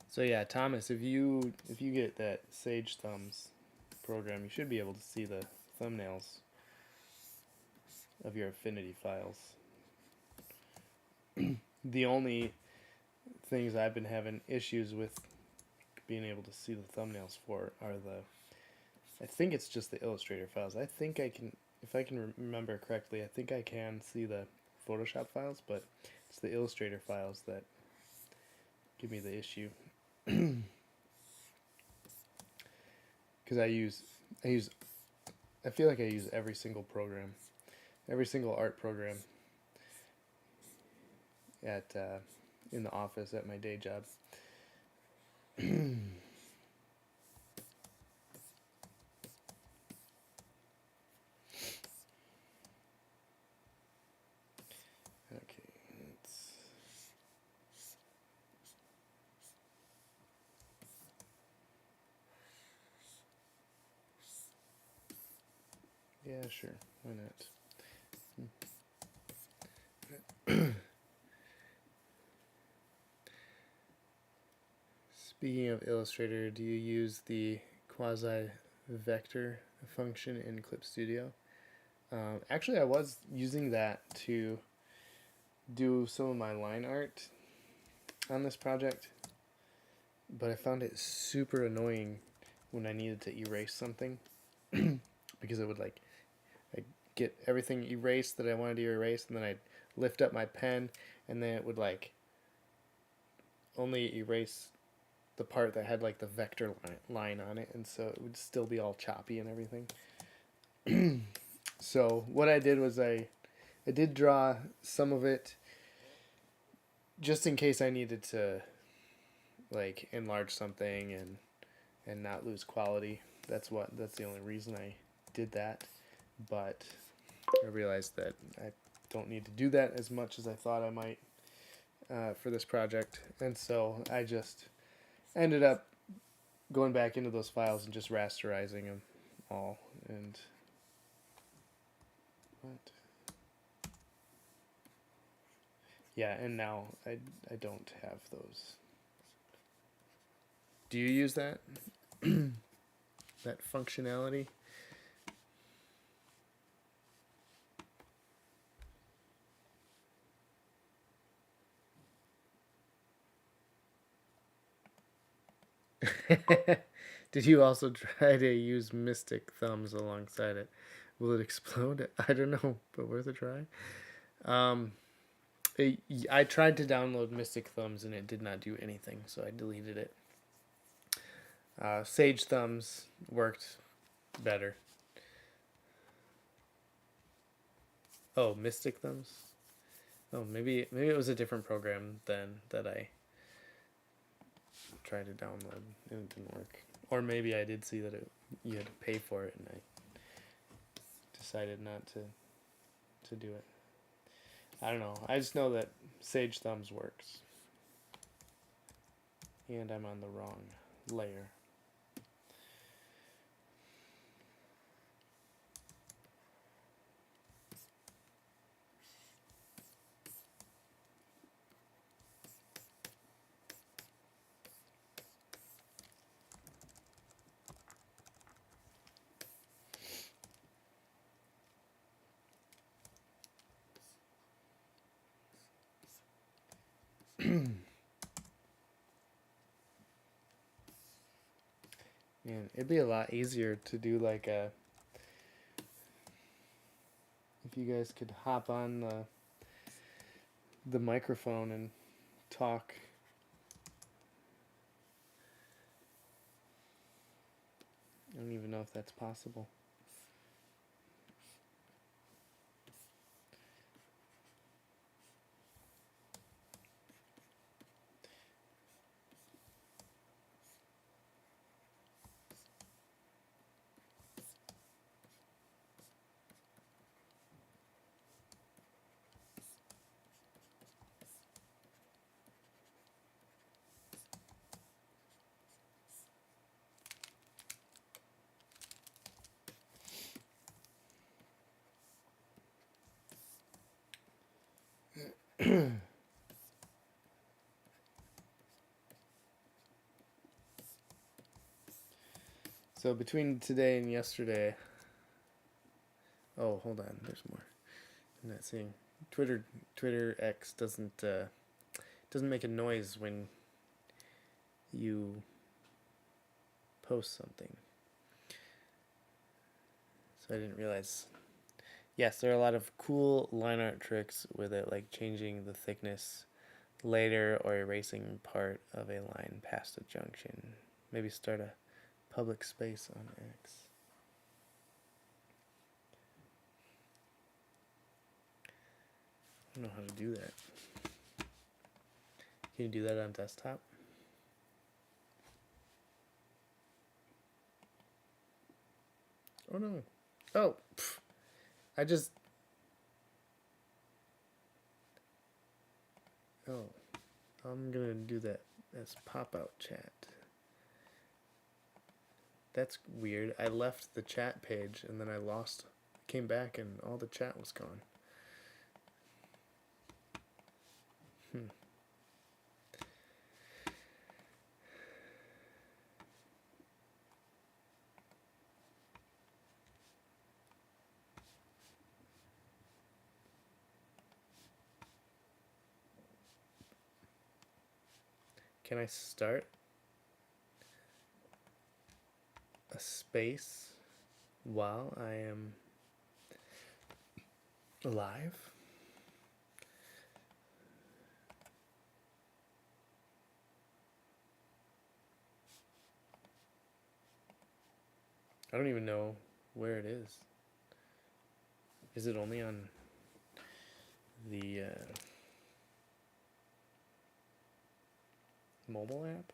So yeah, Thomas, if you get that Sage Thumbs program, you should be able to see the thumbnails of your Affinity files. The only things I've been having issues with being able to see the thumbnails for are I think it's just the Illustrator files. I think I can, if I can remember correctly, I think I can see the Photoshop files, but it's the Illustrator files that give me the issue. Because I feel like I use every single program, every single art program at in the office at my day job. Yeah, sure. Why not? Speaking of Illustrator, do you use the quasi-vector function in Clip Studio? Actually, I was using that to do some of my line art on this project, but I found it super annoying when I needed to erase something because it would I'd get everything erased that I wanted to erase, and then I'd lift up my pen, and then it would only erase the part that had the vector line on it, and so it would still be all choppy and everything. So what I did was I did draw some of it just in case I needed to enlarge something and not lose quality. That's the only reason I did that. But I realized that I don't need to do that as much as I thought I might for this project, and so I just ended up going back into those files and just rasterizing them all. And what? Yeah, and now I don't have those. Do you use that that functionality? Did you also try to use Mystic Thumbs alongside it? Will it explode? I don't know, but worth a try. I tried to download Mystic Thumbs and it did not do anything, so I deleted it. Sage Thumbs worked better. Oh, Mystic Thumbs? Oh, maybe it was a different program than that I tried to download and it didn't work. Or maybe I did see that you had to pay for it and I decided not to do it. I don't know. I just know that Sage Thumbs works. And I'm on the wrong layer. Man, it'd be a lot easier to do if you guys could hop on the microphone and talk. I don't even know if that's possible. So between today and yesterday, oh, hold on, there's more. I'm not seeing. Twitter X doesn't make a noise when you post something. So I didn't realize. Yes, there are a lot of cool line art tricks with it, like changing the thickness later or erasing part of a line past a junction. Maybe start a public space on X. I don't know how to do that. Can you do that on desktop? Oh no. Oh, I just... Oh, I'm gonna do that as pop-out chat. That's weird. I left the chat page and then I came back and all the chat was gone. Can I start a space while I am live? I don't even know where it is. Is it only on the mobile app?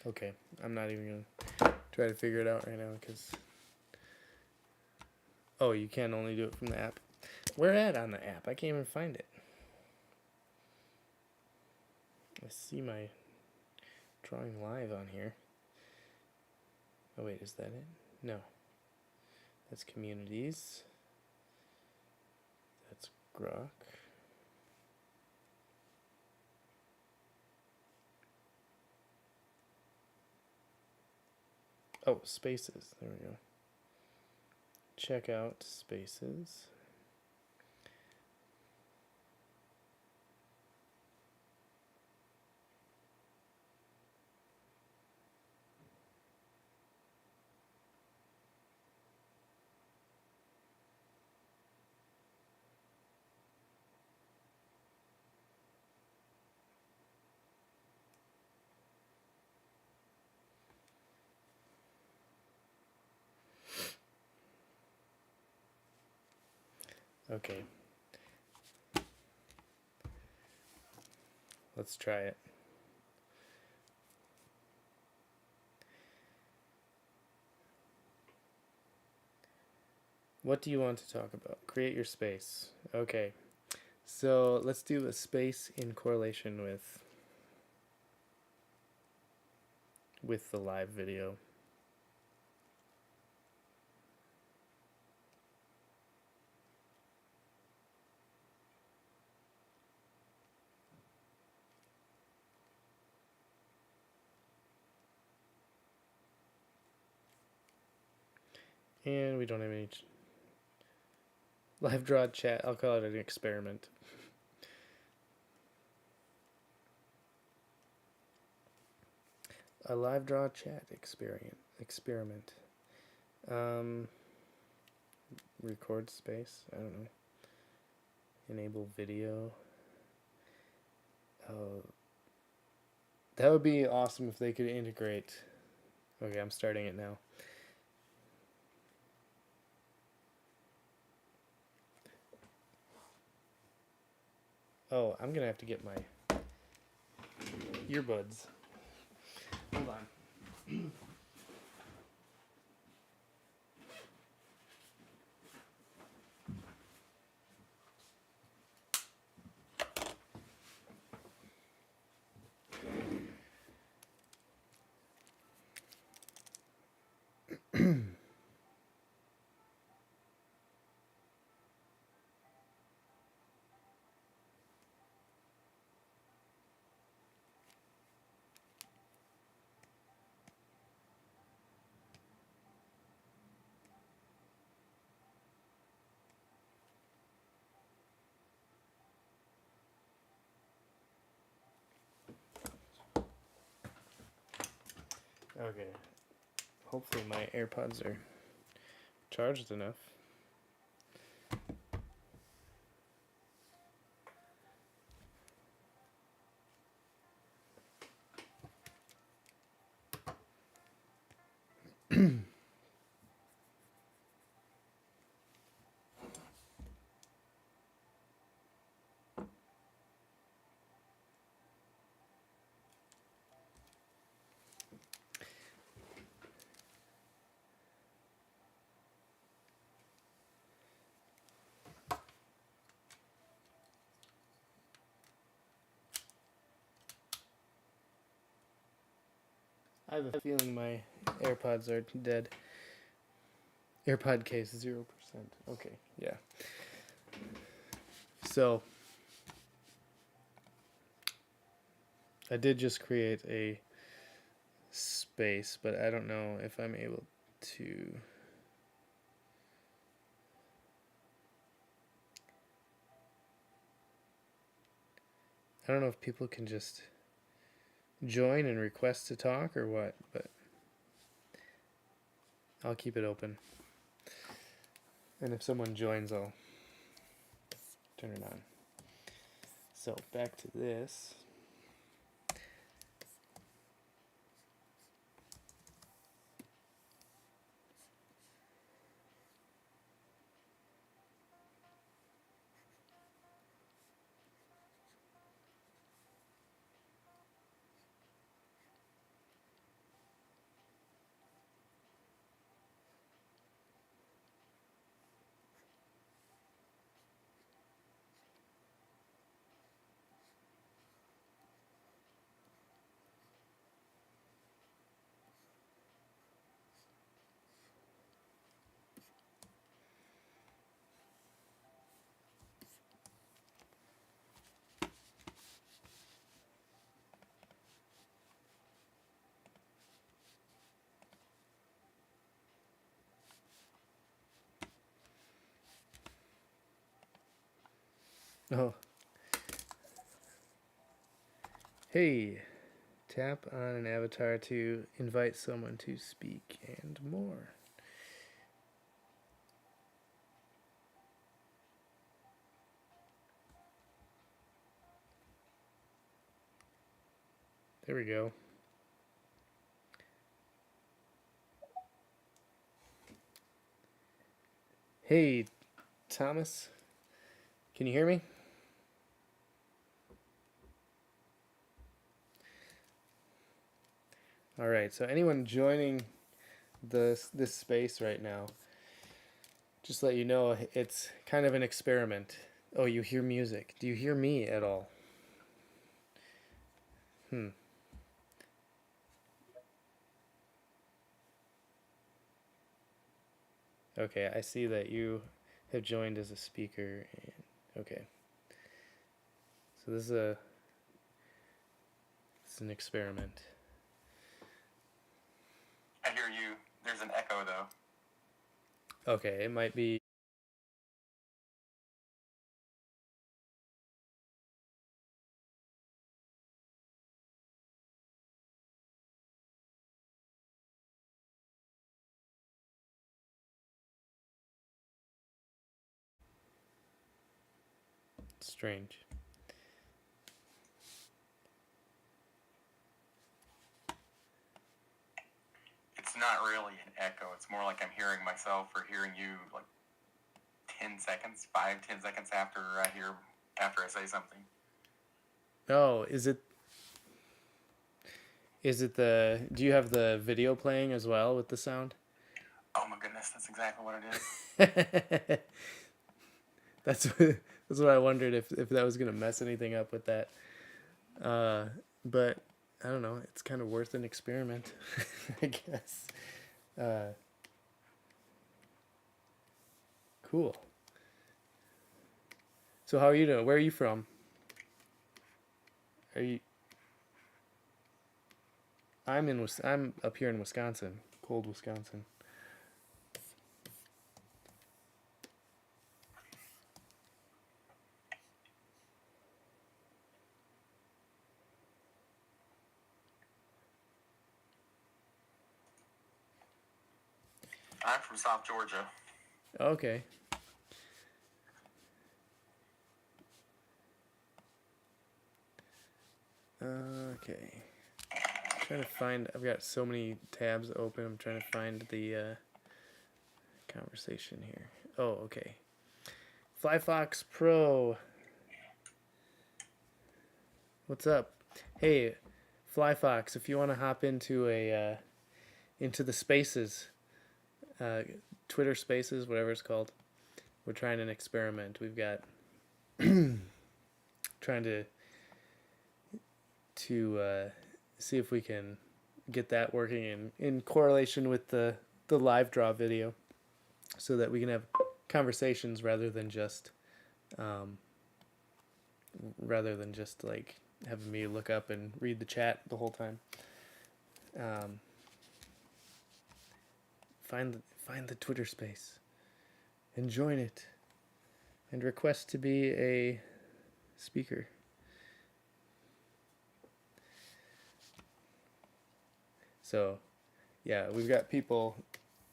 Okay, I'm not even gonna try to figure it out right now because... Oh, you can only do it from the app. Where at on the app? I can't even find it. I see my drawing live on here. Oh wait, is that it? No. That's communities. That's Grok. Oh, spaces. There we go. Check out spaces. Okay. Let's try it. What do you want to talk about? Create your space. Okay. So let's do a space in correlation with the live video. And we don't have any live draw chat. I'll call it an experiment. A live draw chat experiment. Record space. I don't know. Enable video. Oh, that would be awesome if they could integrate. Okay, I'm starting it now. Oh, I'm gonna have to get my earbuds. Hold on. Okay. Hopefully my AirPods are charged enough. I have a feeling my AirPods are dead. AirPod case 0%. Okay, yeah. So I did just create a space, but I don't know if I'm able to. I don't know if people can just join and request to talk or what, but I'll keep it open. And if someone joins, I'll turn it on. So back to this. Oh. Hey, tap on an avatar to invite someone to speak and more. There we go. Hey, Thomas, can you hear me? All right, so anyone joining this space right now, just let you know it's kind of an experiment. Oh, you hear music. Do you hear me at all? Okay, I see that you have joined as a speaker. Okay. So this is an experiment. I hear you. There's an echo, though. Okay, it might be. Strange. It's not really an echo. It's more like I'm hearing myself or hearing you like 10 seconds, 10 seconds after I say something. Oh, is it? Is it do you have the video playing as well with the sound? Oh my goodness, that's exactly what it is. That's what I wondered if that was gonna mess anything up with that. But I don't know. It's kind of worth an experiment, I guess. Cool. So how are you doing? Where are you from? Are you? I'm up here in Wisconsin, cold Wisconsin. I'm from South Georgia. Okay. Okay. I'm trying to find. I've got so many tabs open. I'm trying to find the conversation here. Oh, okay. FlyFox Pro. What's up? Hey, FlyFox, if you want to hop into into the Spaces, Twitter Spaces, whatever it's called, we're trying an experiment. We've got trying to see if we can get that working in correlation with the live draw video, so that we can have conversations rather than just like having me look up and read the chat the whole time. Find the Twitter space and join it and request to be a speaker. So, yeah, we've got people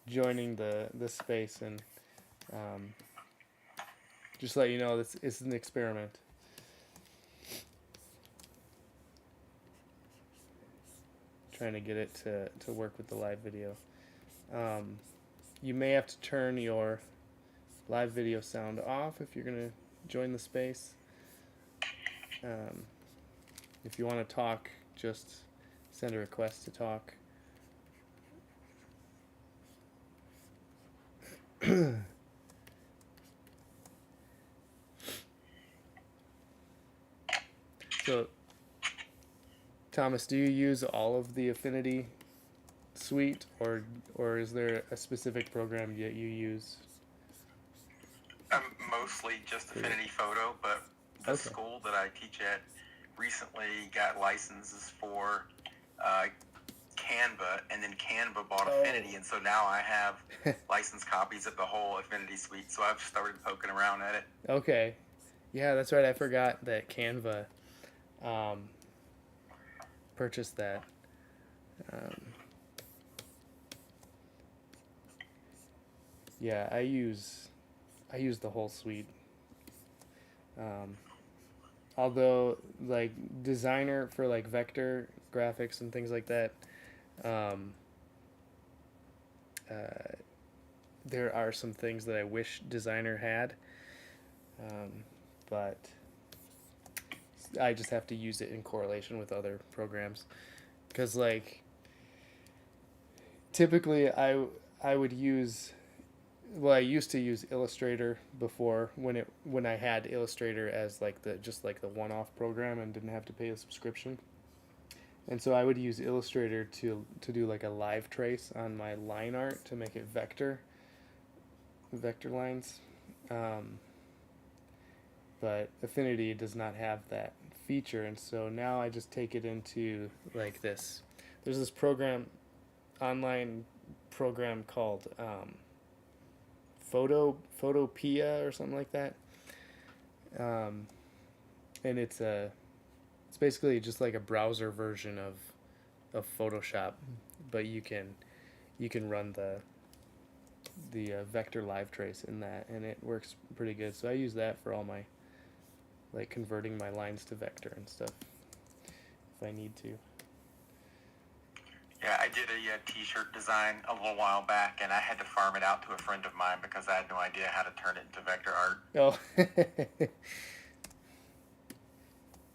joining the space, and just let you know this is an experiment. Trying to get it to work with the live video. You may have to turn your live video sound off if you're going to join the space. If you want to talk, just send a request to talk. So, Thomas, do you use all of the Affinity suite, or is there a specific program that you use? Mostly just Affinity Photo, but the school that I teach at recently got licenses for Canva, and then Canva bought Affinity, and so now I have licensed copies of the whole Affinity suite, so I've started poking around at it. Okay. Yeah, that's right. I forgot that Canva purchased that. Yeah, I use the whole suite. Although, like, Designer for, like, vector graphics and things like that, there are some things that I wish Designer had, but I just have to use it in correlation with other programs. Because, like, typically I would use... Well, I used to use Illustrator before, when I had Illustrator as like the one-off program and didn't have to pay a subscription. And so I would use Illustrator to do like a live trace on my line art to make it vector lines. But Affinity does not have that feature, and so now I just take it into like this. There's this online program called Photopea or something like that, and it's basically just like a browser version of Photoshop, but you can run the vector live trace in that, and it works pretty good. So I use that for all my, like, converting my lines to vector and stuff if I need to. Yeah, I did a t-shirt design a little while back, and I had to farm it out to a friend of mine because I had no idea how to turn it into vector art. Oh.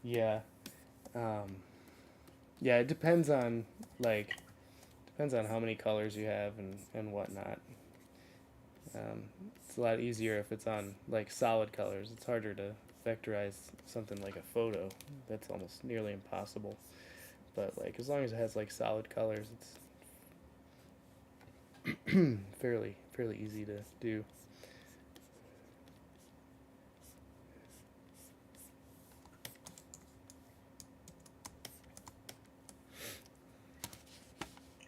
Yeah. Yeah, it depends on how many colors you have and whatnot. It's a lot easier if it's on like solid colors. It's harder to vectorize something like a photo. That's almost nearly impossible. But like as long as it has like solid colors, it's fairly easy to do.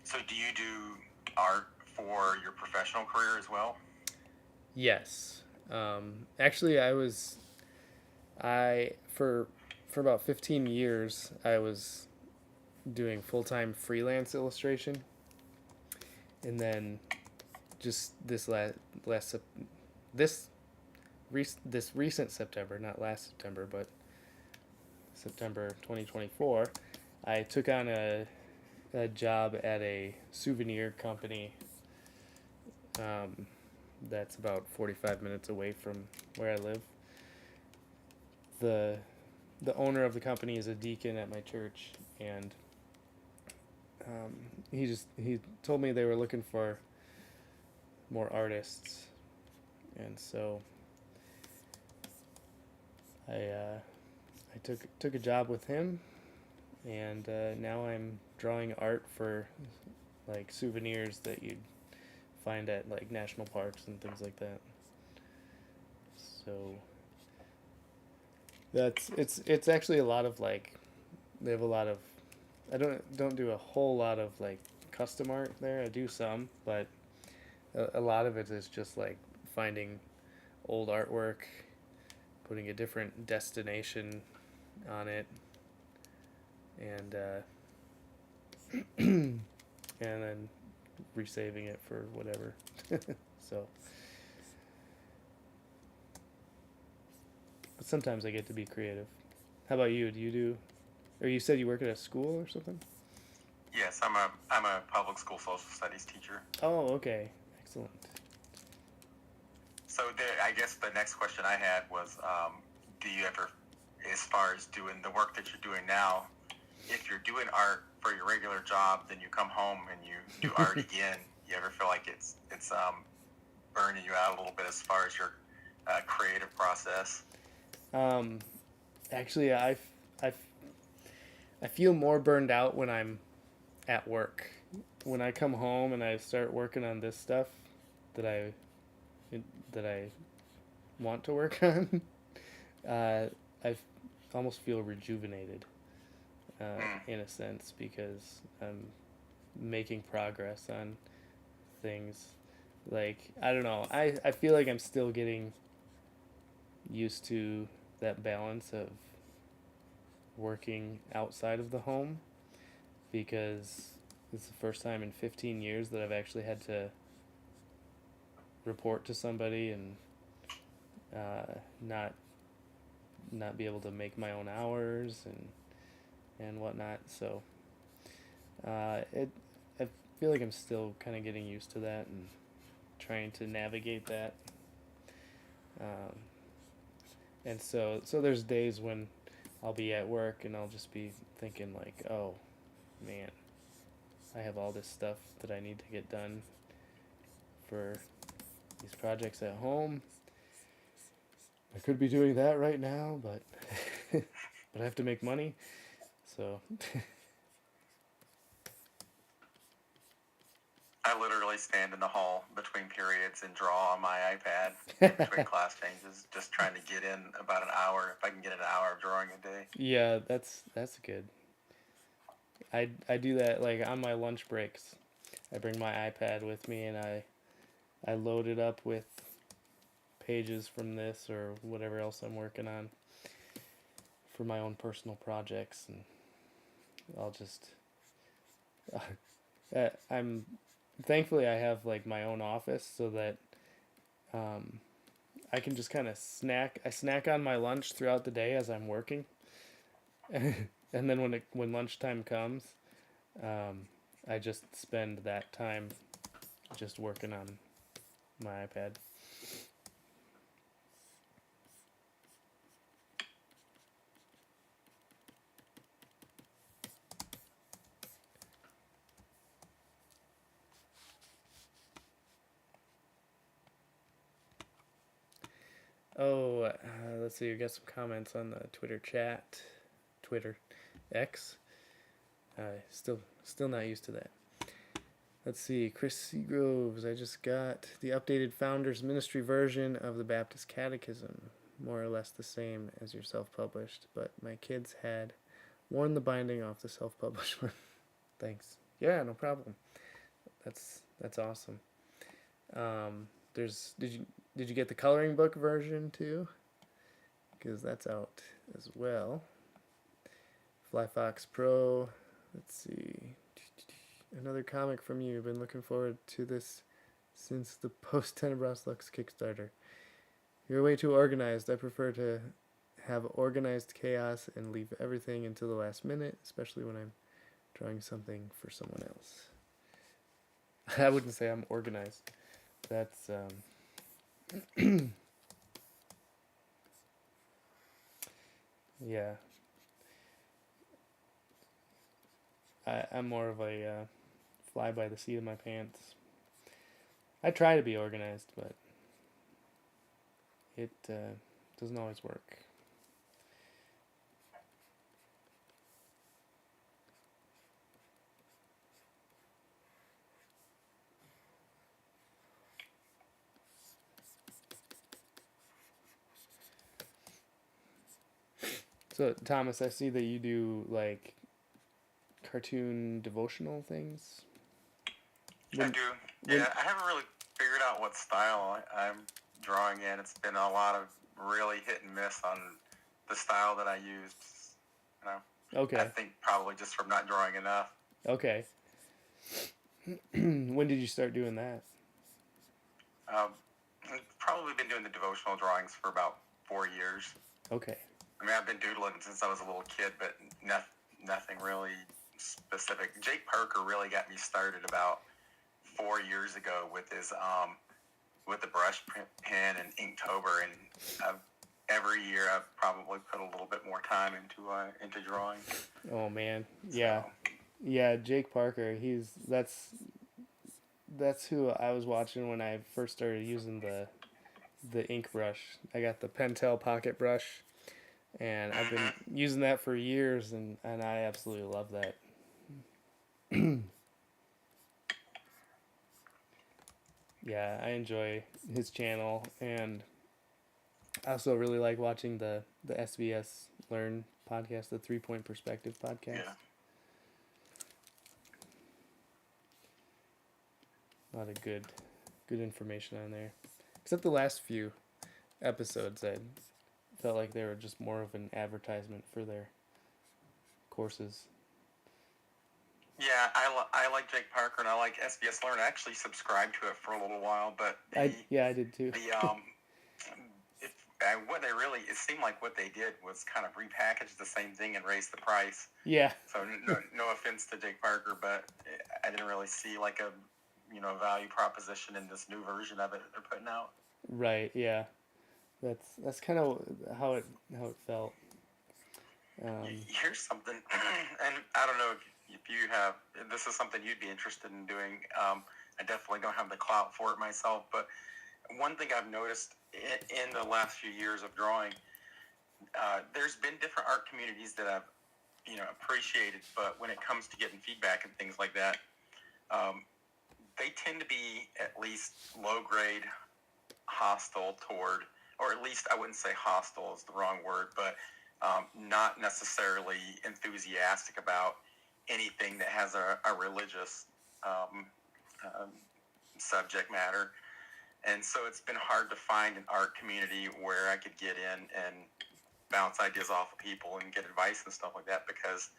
So do you do art for your professional career as well? Yes. Actually, for about 15 years I was doing full-time freelance illustration, and then just this this recent September, not last September, but September 2024, I took on a job at a souvenir company that's about 45 minutes away from where I live. The owner of the company is a deacon at my church, and he told me they were looking for more artists, and so I took a job with him, and now I'm drawing art for like souvenirs that you'd find at like national parks and things like that. So it's actually a lot of like, they have a lot of, I don't do a whole lot of like custom art there. I do some, but a lot of it is just like finding old artwork, putting a different destination on it, and and then resaving it for whatever. So, but sometimes I get to be creative. How about you? Do you do, or you said you work at a school or something? Yes, I'm a public school social studies teacher. Oh, okay, excellent. So I guess the next question I had was, do you ever, as far as doing the work that you're doing now, if you're doing art for your regular job, then you come home and you do art again, you ever feel like it's burning you out a little bit as far as your creative process? Actually, I feel more burned out when I'm at work. When I come home and I start working on this stuff that I want to work on, I almost feel rejuvenated in a sense, because I'm making progress on things. Like, I don't know, I feel like I'm still getting used to that balance of working outside of the home, because it's the first time in 15 years that I've actually had to report to somebody and not be able to make my own hours and whatnot. So I feel like I'm still kind of getting used to that and trying to navigate that. And so there's days when I'll be at work and I'll just be thinking like, oh man, I have all this stuff that I need to get done for these projects at home. I could be doing that right now, but but I have to make money. So I literally stand in the hall between periods and draw on my iPad between class changes, just trying to get in about an hour, if I can get an hour of drawing a day. yeah, that's good. I do that like on my lunch breaks. I bring my iPad with me and I load it up with pages from this or whatever else I'm working on for my own personal projects, and I'll just I'm thankfully I have like my own office so that I can just kind of snack on my lunch throughout the day as I'm working. And then when lunchtime comes, I just spend that time just working on my iPad. let's see. We got some comments on the Twitter chat, Twitter X. Still not used to that. Let's see. Chris Seagroves. I just got the updated Founders Ministry version of the Baptist Catechism, more or less the same as your self-published, but my kids had worn the binding off the self-published one. Thanks. Yeah, no problem. That's awesome. Did you get the coloring book version too? Because that's out as well. Fly Fox Pro. Let's see. Another comic from you. Been looking forward to this since the Post Tenebras Lux Kickstarter. You're way too organized. I prefer to have organized chaos and leave everything until the last minute, especially when I'm drawing something for someone else. I wouldn't say I'm organized. That's yeah. I'm more of a fly by the seat of my pants. I try to be organized, but it doesn't always work. So, Thomas, I see that you do, like, cartoon devotional things. I do. Yeah, I haven't really figured out what style I'm drawing in. It's been a lot of really hit and miss on the style that I used. You know, Okay. I think probably just from not drawing enough. Okay. When did you start doing that? I've probably been doing the devotional drawings for about 4 years. Okay. I mean, I've been doodling since I was a little kid, but nothing really specific. Jake Parker really got me started about 4 years ago with his with the brush pen and Inktober, and every year I've probably put a little bit more time into drawing. Oh man, yeah, yeah. Jake Parker, that's who I was watching when I first started using the ink brush. I got the Pentel pocket brush, and I've been using that for years, and I absolutely love that. Yeah, I enjoy his channel, and I also really like watching the SBS Learn podcast, the 3-Point Perspective podcast. Yeah. A lot of good information on there. Except the last few episodes, I felt like they were just more of an advertisement for their courses. Yeah, I like Jake Parker, and I like SBS Learn. I actually subscribed to it for a little while, but I did too. It seemed like what they did was kind of repackage the same thing and raise the price. Yeah. So no offense to Jake Parker, but I didn't really see like a value proposition in this new version of it that they're putting out. Right. Yeah. That's kind of how it felt. Here's something, and I don't know if you have. This is something you'd be interested in doing. I definitely don't have the clout for it myself, but one thing I've noticed in the last few years of drawing, there's been different art communities that I've appreciated, but when it comes to getting feedback and things like that, they tend to be at least low grade, hostile toward, or at least I wouldn't say hostile is the wrong word, but not necessarily enthusiastic about anything that has a religious subject matter. And so it's been hard to find an art community where I could get in and bounce ideas off of people and get advice and stuff like that, because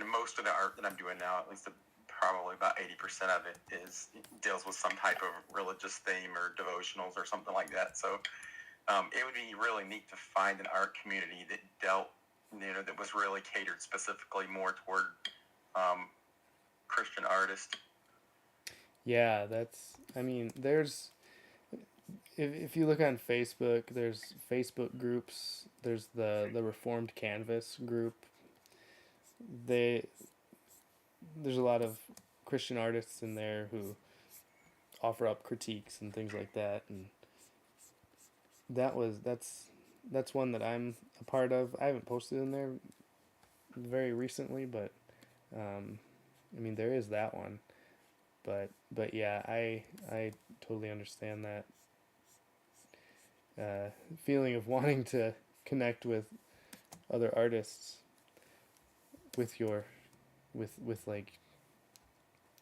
most of the art that I'm doing now, at least probably about 80% of it deals with some type of religious theme or devotionals or something like that. So it would be really neat to find an art community that that was really catered specifically more toward Christian artists. Yeah, there's, if you look on Facebook, there's Facebook groups, there's the Reformed Canvas group. There's a lot of Christian artists in there who offer up critiques and things like that, and that's one that I'm a part of. I haven't posted in there very recently, but I mean there is that one. But yeah, I totally understand that feeling of wanting to connect with other artists with your with like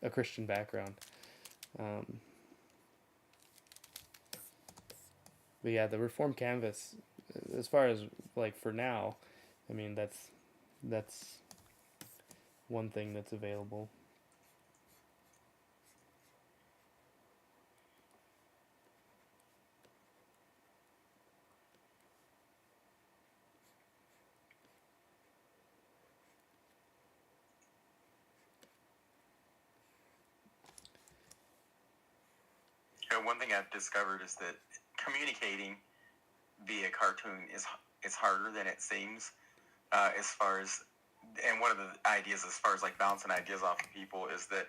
a Christian background. Um, but yeah, the Reformed Canvas, as far as like for now, I mean that's one thing that's available. One thing I've discovered is that communicating via cartoon is harder than it seems. As far as, and one of the ideas as far as like bouncing ideas off of people is that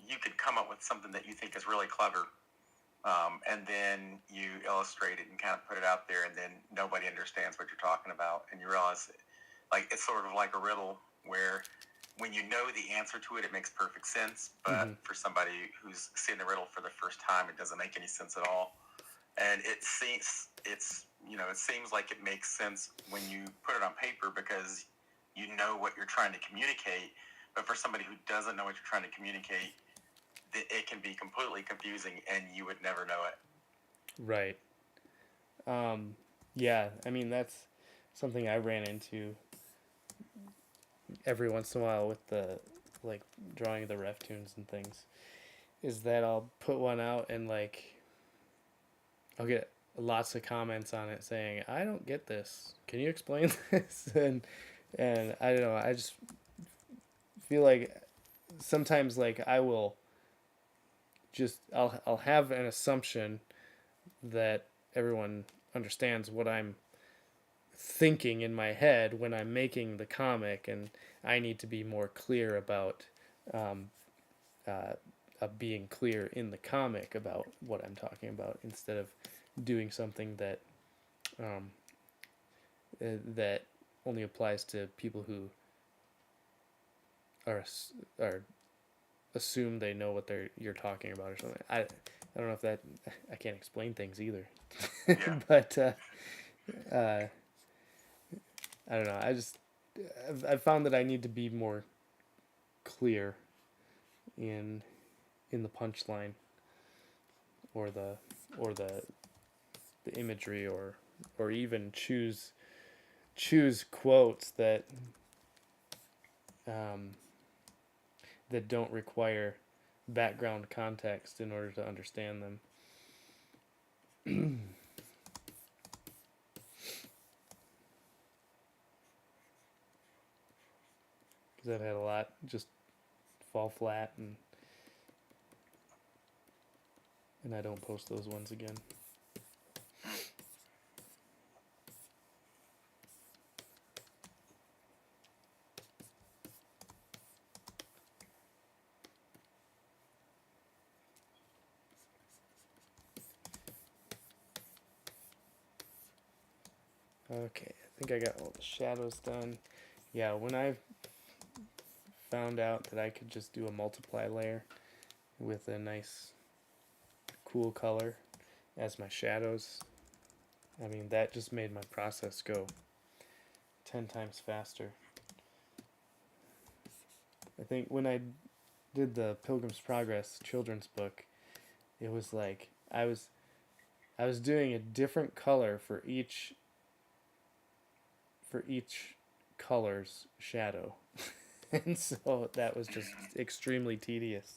you could come up with something that you think is really clever, and then you illustrate it and kind of put it out there, and then nobody understands what you're talking about, and you realize like it's sort of like a riddle where when you know the answer to it, it makes perfect sense, but for somebody who's seeing the riddle for the first time, it doesn't make any sense at all. And it seems like it makes sense when you put it on paper because you know what you're trying to communicate. But for somebody who doesn't know what you're trying to communicate, it can be completely confusing, and you would never know it. Right. Yeah, I mean that's something I ran into every once in a while with the like drawing the RefToons and things. Is that I'll put one out and like I'll get lots of comments on it saying, "I don't get this. Can you explain this?" And I don't know. I just feel like sometimes like I'll have an assumption that everyone understands what I'm thinking in my head when I'm making the comic, and I need to be more clear about um, being clear in the comic about what I'm talking about instead of doing something that um, that only applies to people who are assume they know what you're talking about or something. I don't know if that I can't explain things either, Yeah. but I don't know. I've found that I need to be more clear in the punchline or the imagery or even choose quotes that that don't require background context in order to understand them. Because I've had a lot just fall flat and I don't post those ones again. Okay, I think I got all the shadows done. Yeah, when I found out that I could just do a multiply layer with a nice cool color as my shadows, I mean, that just made my process go 10 times faster. I think when I did the Pilgrim's Progress children's book, it was like I was doing a different color for each color's shadow. And so that was just extremely tedious.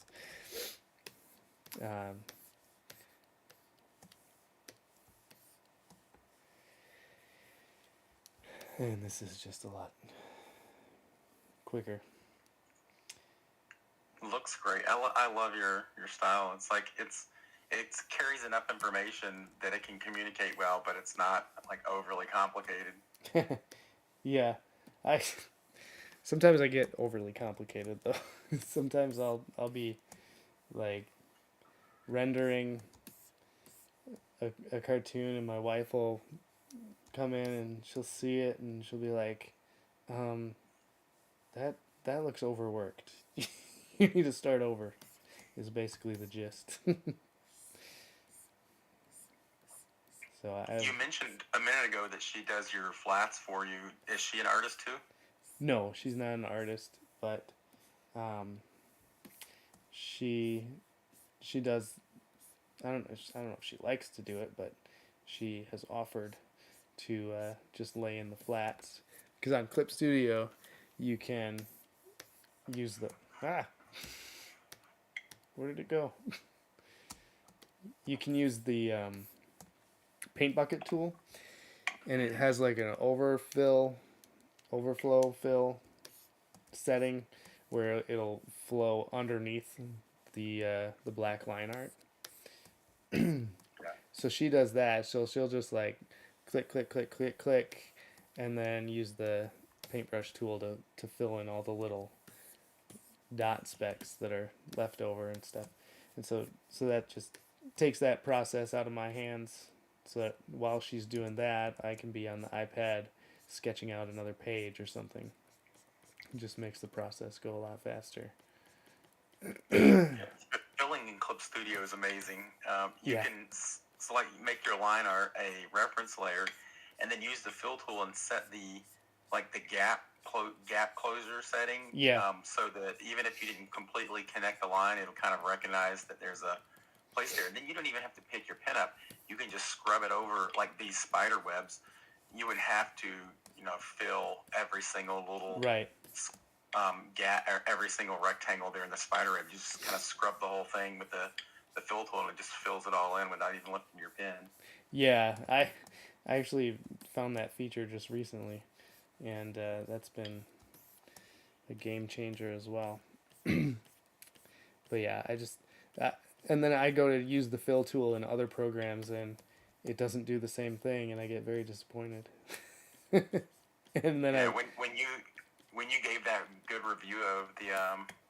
And this is just a lot quicker. Looks great. I love your style. It's like it carries enough information that it can communicate well, but it's not like overly complicated. Yeah, I sometimes I get overly complicated though. Sometimes I'll be like rendering a cartoon and my wife will come in and she'll see it and she'll be like, that looks overworked. You need to start over. Is basically the gist. You mentioned a minute ago that she does your flats for you. Is she an artist too? No, she's not an artist, but she does. I don't know if she likes to do it, but she has offered to just lay in the flats, because on Clip Studio you can use the where did it go? You can use the paint bucket tool, and it has like an overflow fill setting where it'll flow underneath the black line art. So she does that. So she'll just like click, click, click, click, click, and then use the paintbrush tool to fill in all the little dot specks that are left over and stuff. And so that just takes that process out of my hands, so that while she's doing that, I can be on the iPad sketching out another page or something. It just makes the process go a lot faster. Filling in Clip Studio is amazing. You can select, make your line art a reference layer, and then use the fill tool and set the gap closure setting. So that even if you didn't completely connect the line, it'll kind of recognize that there's a place there. And then you don't even have to pick your pen up. You can just scrub it over like these spider webs. You would have to, fill every single little gap or every single rectangle there in the spider web. You just kind of scrub the whole thing with the fill tool, and it just fills it all in without even lifting your pen. Yeah, I actually found that feature just recently, and that's been a game changer as well. But yeah, and then I go to use the fill tool in other programs, and it doesn't do the same thing, and I get very disappointed. And then when you gave that good review of the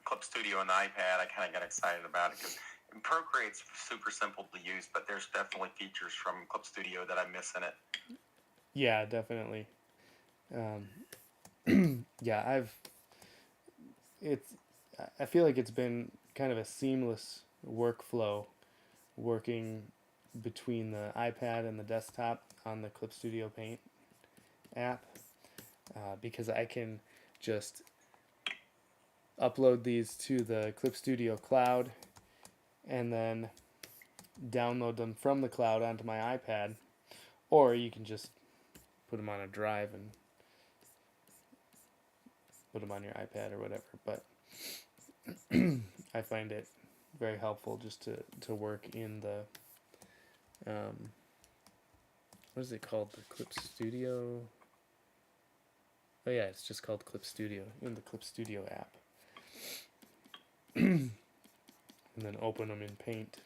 Clip Studio on the iPad, I kind of got excited about it, because Procreate's super simple to use, but there's definitely features from Clip Studio that I miss in it. Yeah, definitely. Yeah, I feel like it's been kind of a seamless workflow working between the iPad and the desktop on the Clip Studio Paint app, because I can just upload these to the Clip Studio cloud and then download them from the cloud onto my iPad, or you can just put them on a drive and put them on your iPad or whatever. But I find it very helpful just to work in the what is it called? The Clip Studio. Oh yeah, it's just called Clip Studio, in the Clip Studio app. And then open them in Paint.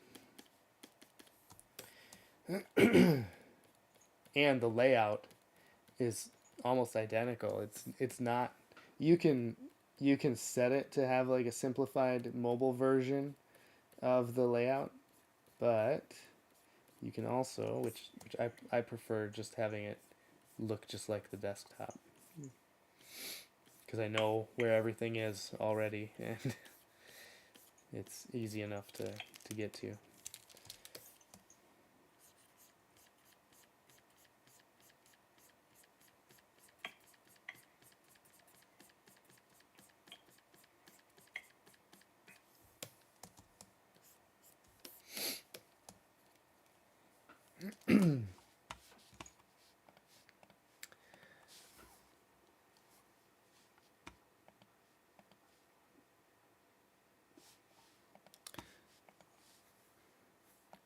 And the layout is almost identical. It's not, you can set it to have like a simplified mobile version of the layout, but you can also, which I prefer, just having it look just like the desktop, because I know where everything is already, and it's easy enough to get to.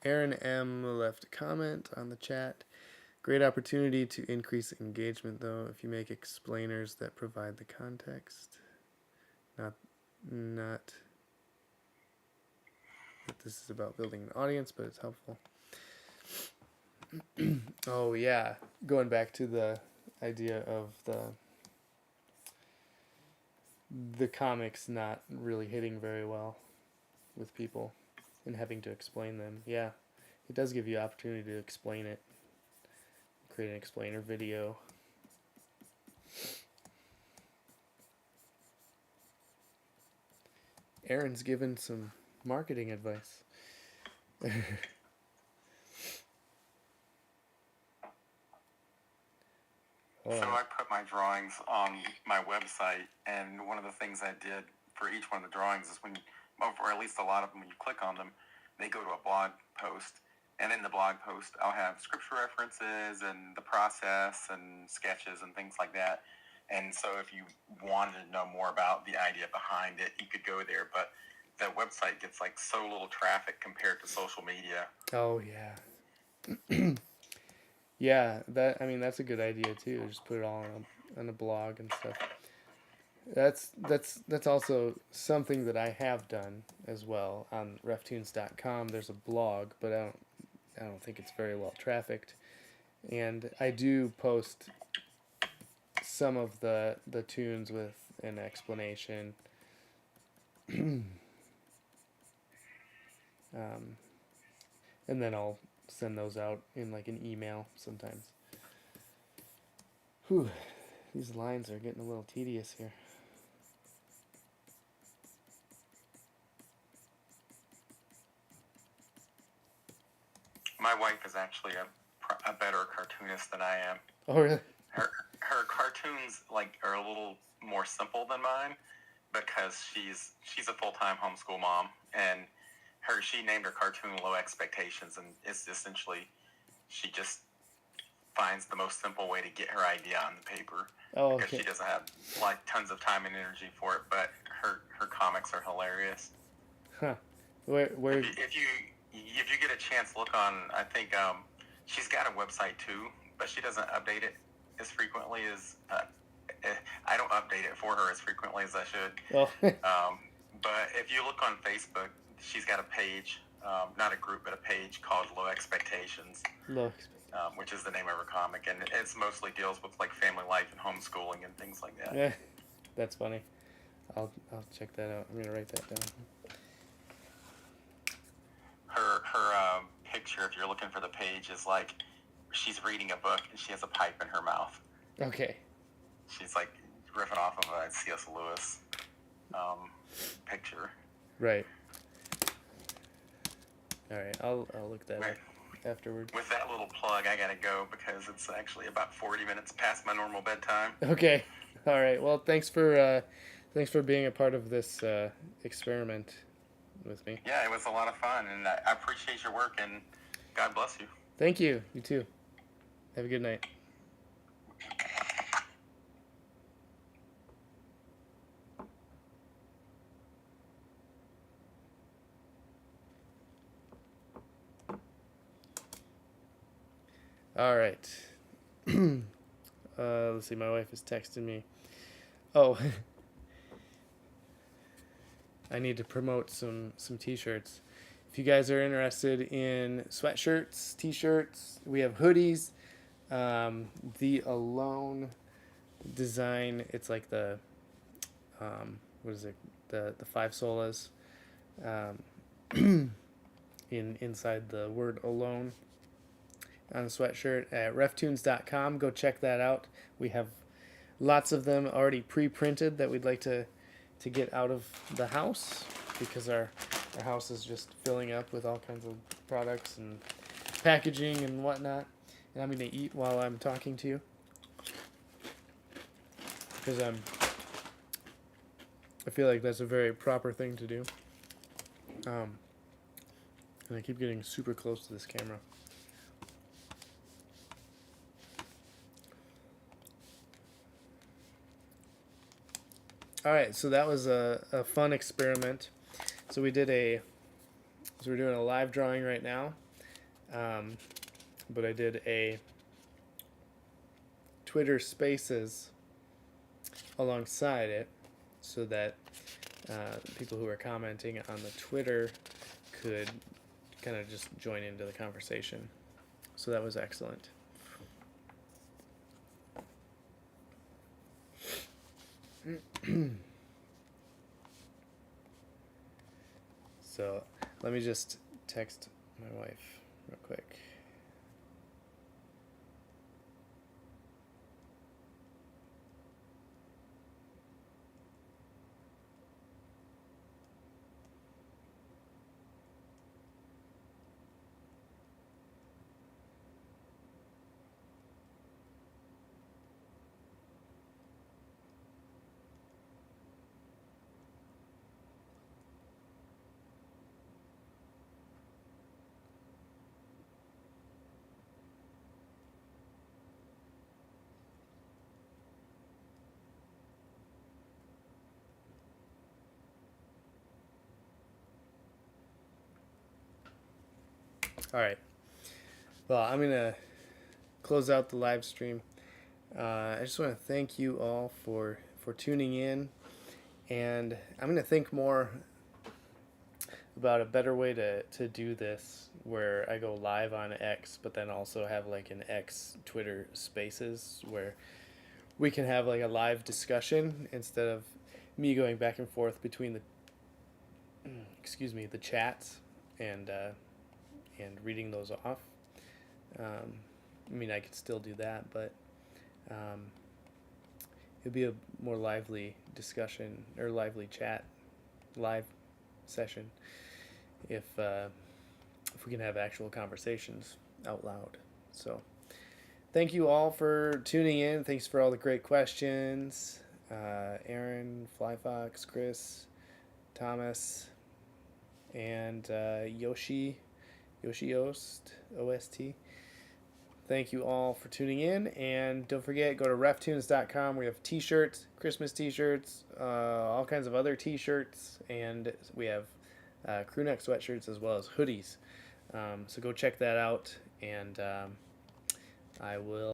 Aaron M. left a comment on the chat. Great opportunity to increase engagement, though, if you make explainers that provide the context. Not that this is about building an audience, but it's helpful. Oh, yeah. Going back to the idea of the comics not really hitting very well with people and having to explain them. Yeah, it does give you opportunity to explain it, create an explainer video. Aaron's given some marketing advice. So I put my drawings on my website, and one of the things I did for each one of the drawings is or at least a lot of them, when you click on them, they go to a blog post. And in the blog post, I'll have scripture references and the process and sketches and things like that. And so if you wanted to know more about the idea behind it, you could go there. But the website gets like so little traffic compared to social media. Oh, yeah. Yeah, that's a good idea too. Just put it all on a blog and stuff. That's also something that I have done as well on RefToons.com. There's a blog, but I don't think it's very well trafficked, and I do post some of the tunes with an explanation. And then I'll send those out in like an email sometimes. Whew, these lines are getting a little tedious here. My wife is actually a better cartoonist than I am. Oh, really? Her cartoons are a little more simple than mine because she's a full-time homeschool mom, and she named her cartoon Low Expectations, and it's essentially she just finds the most simple way to get her idea on the paper. Oh, because she doesn't have tons of time and energy for it, but her comics are hilarious. Huh. If you get a chance, look on. I think she's got a website too, but she doesn't update it as frequently as I don't update it for her as frequently as I should. Oh. But if you look on Facebook, she's got a page, not a group, but a page called Low Expectations. Which is the name of her comic, and it's mostly deals with family life and homeschooling and things like that. Yeah, that's funny. I'll check that out. I'm gonna write that down. Her picture, if you're looking for the page, is she's reading a book and she has a pipe in her mouth. Okay. She's riffing off of a C.S. Lewis picture. Right. All right. I'll look that up afterward. With that little plug, I gotta go because it's actually about 40 minutes past my normal bedtime. Okay. All right. Well, thanks for being a part of this experiment with me. Yeah, it was a lot of fun, and I appreciate your work, and God bless you. Thank you. You too. Have a good night. All right. Let's see. My wife is texting me. Oh, I need to promote some T-shirts. If you guys are interested in sweatshirts, T-shirts, we have hoodies. The Alone design. It's like the what is it? The 5 solas. Inside the word alone. On a sweatshirt at RefToons.com. Go check that out. We have lots of them already pre-printed that we'd like to get out of the house because our house is just filling up with all kinds of products and packaging and whatnot. And I'm going to eat while I'm talking to you because I feel like that's a very proper thing to do. And I keep getting super close to this camera. All right, so that was a fun experiment. So we're doing a live drawing right now, but I did a Twitter Spaces alongside it, so that people who are commenting on the Twitter could kind of just join into the conversation. So that was excellent. So let me just text my wife real quick. All right. Well, I'm going to close out the live stream. I just want to thank you all for tuning in. And I'm going to think more about a better way to do this, where I go live on X, but then also have like an X Twitter Spaces where we can have like a live discussion instead of me going back and forth between the chats and reading those off. I mean, I could still do that, but it'd be a more lively discussion or lively chat, live session, if we can have actual conversations out loud. So thank you all for tuning in. Thanks for all the great questions. Aaron, Flyfox, Chris, Thomas, and Yoshiost, OST. Thank you all for tuning in, and don't forget, go to RefToons.com. We have t-shirts, Christmas t-shirts, all kinds of other t-shirts, and we have crew neck sweatshirts as well as hoodies. So go check that out, and I will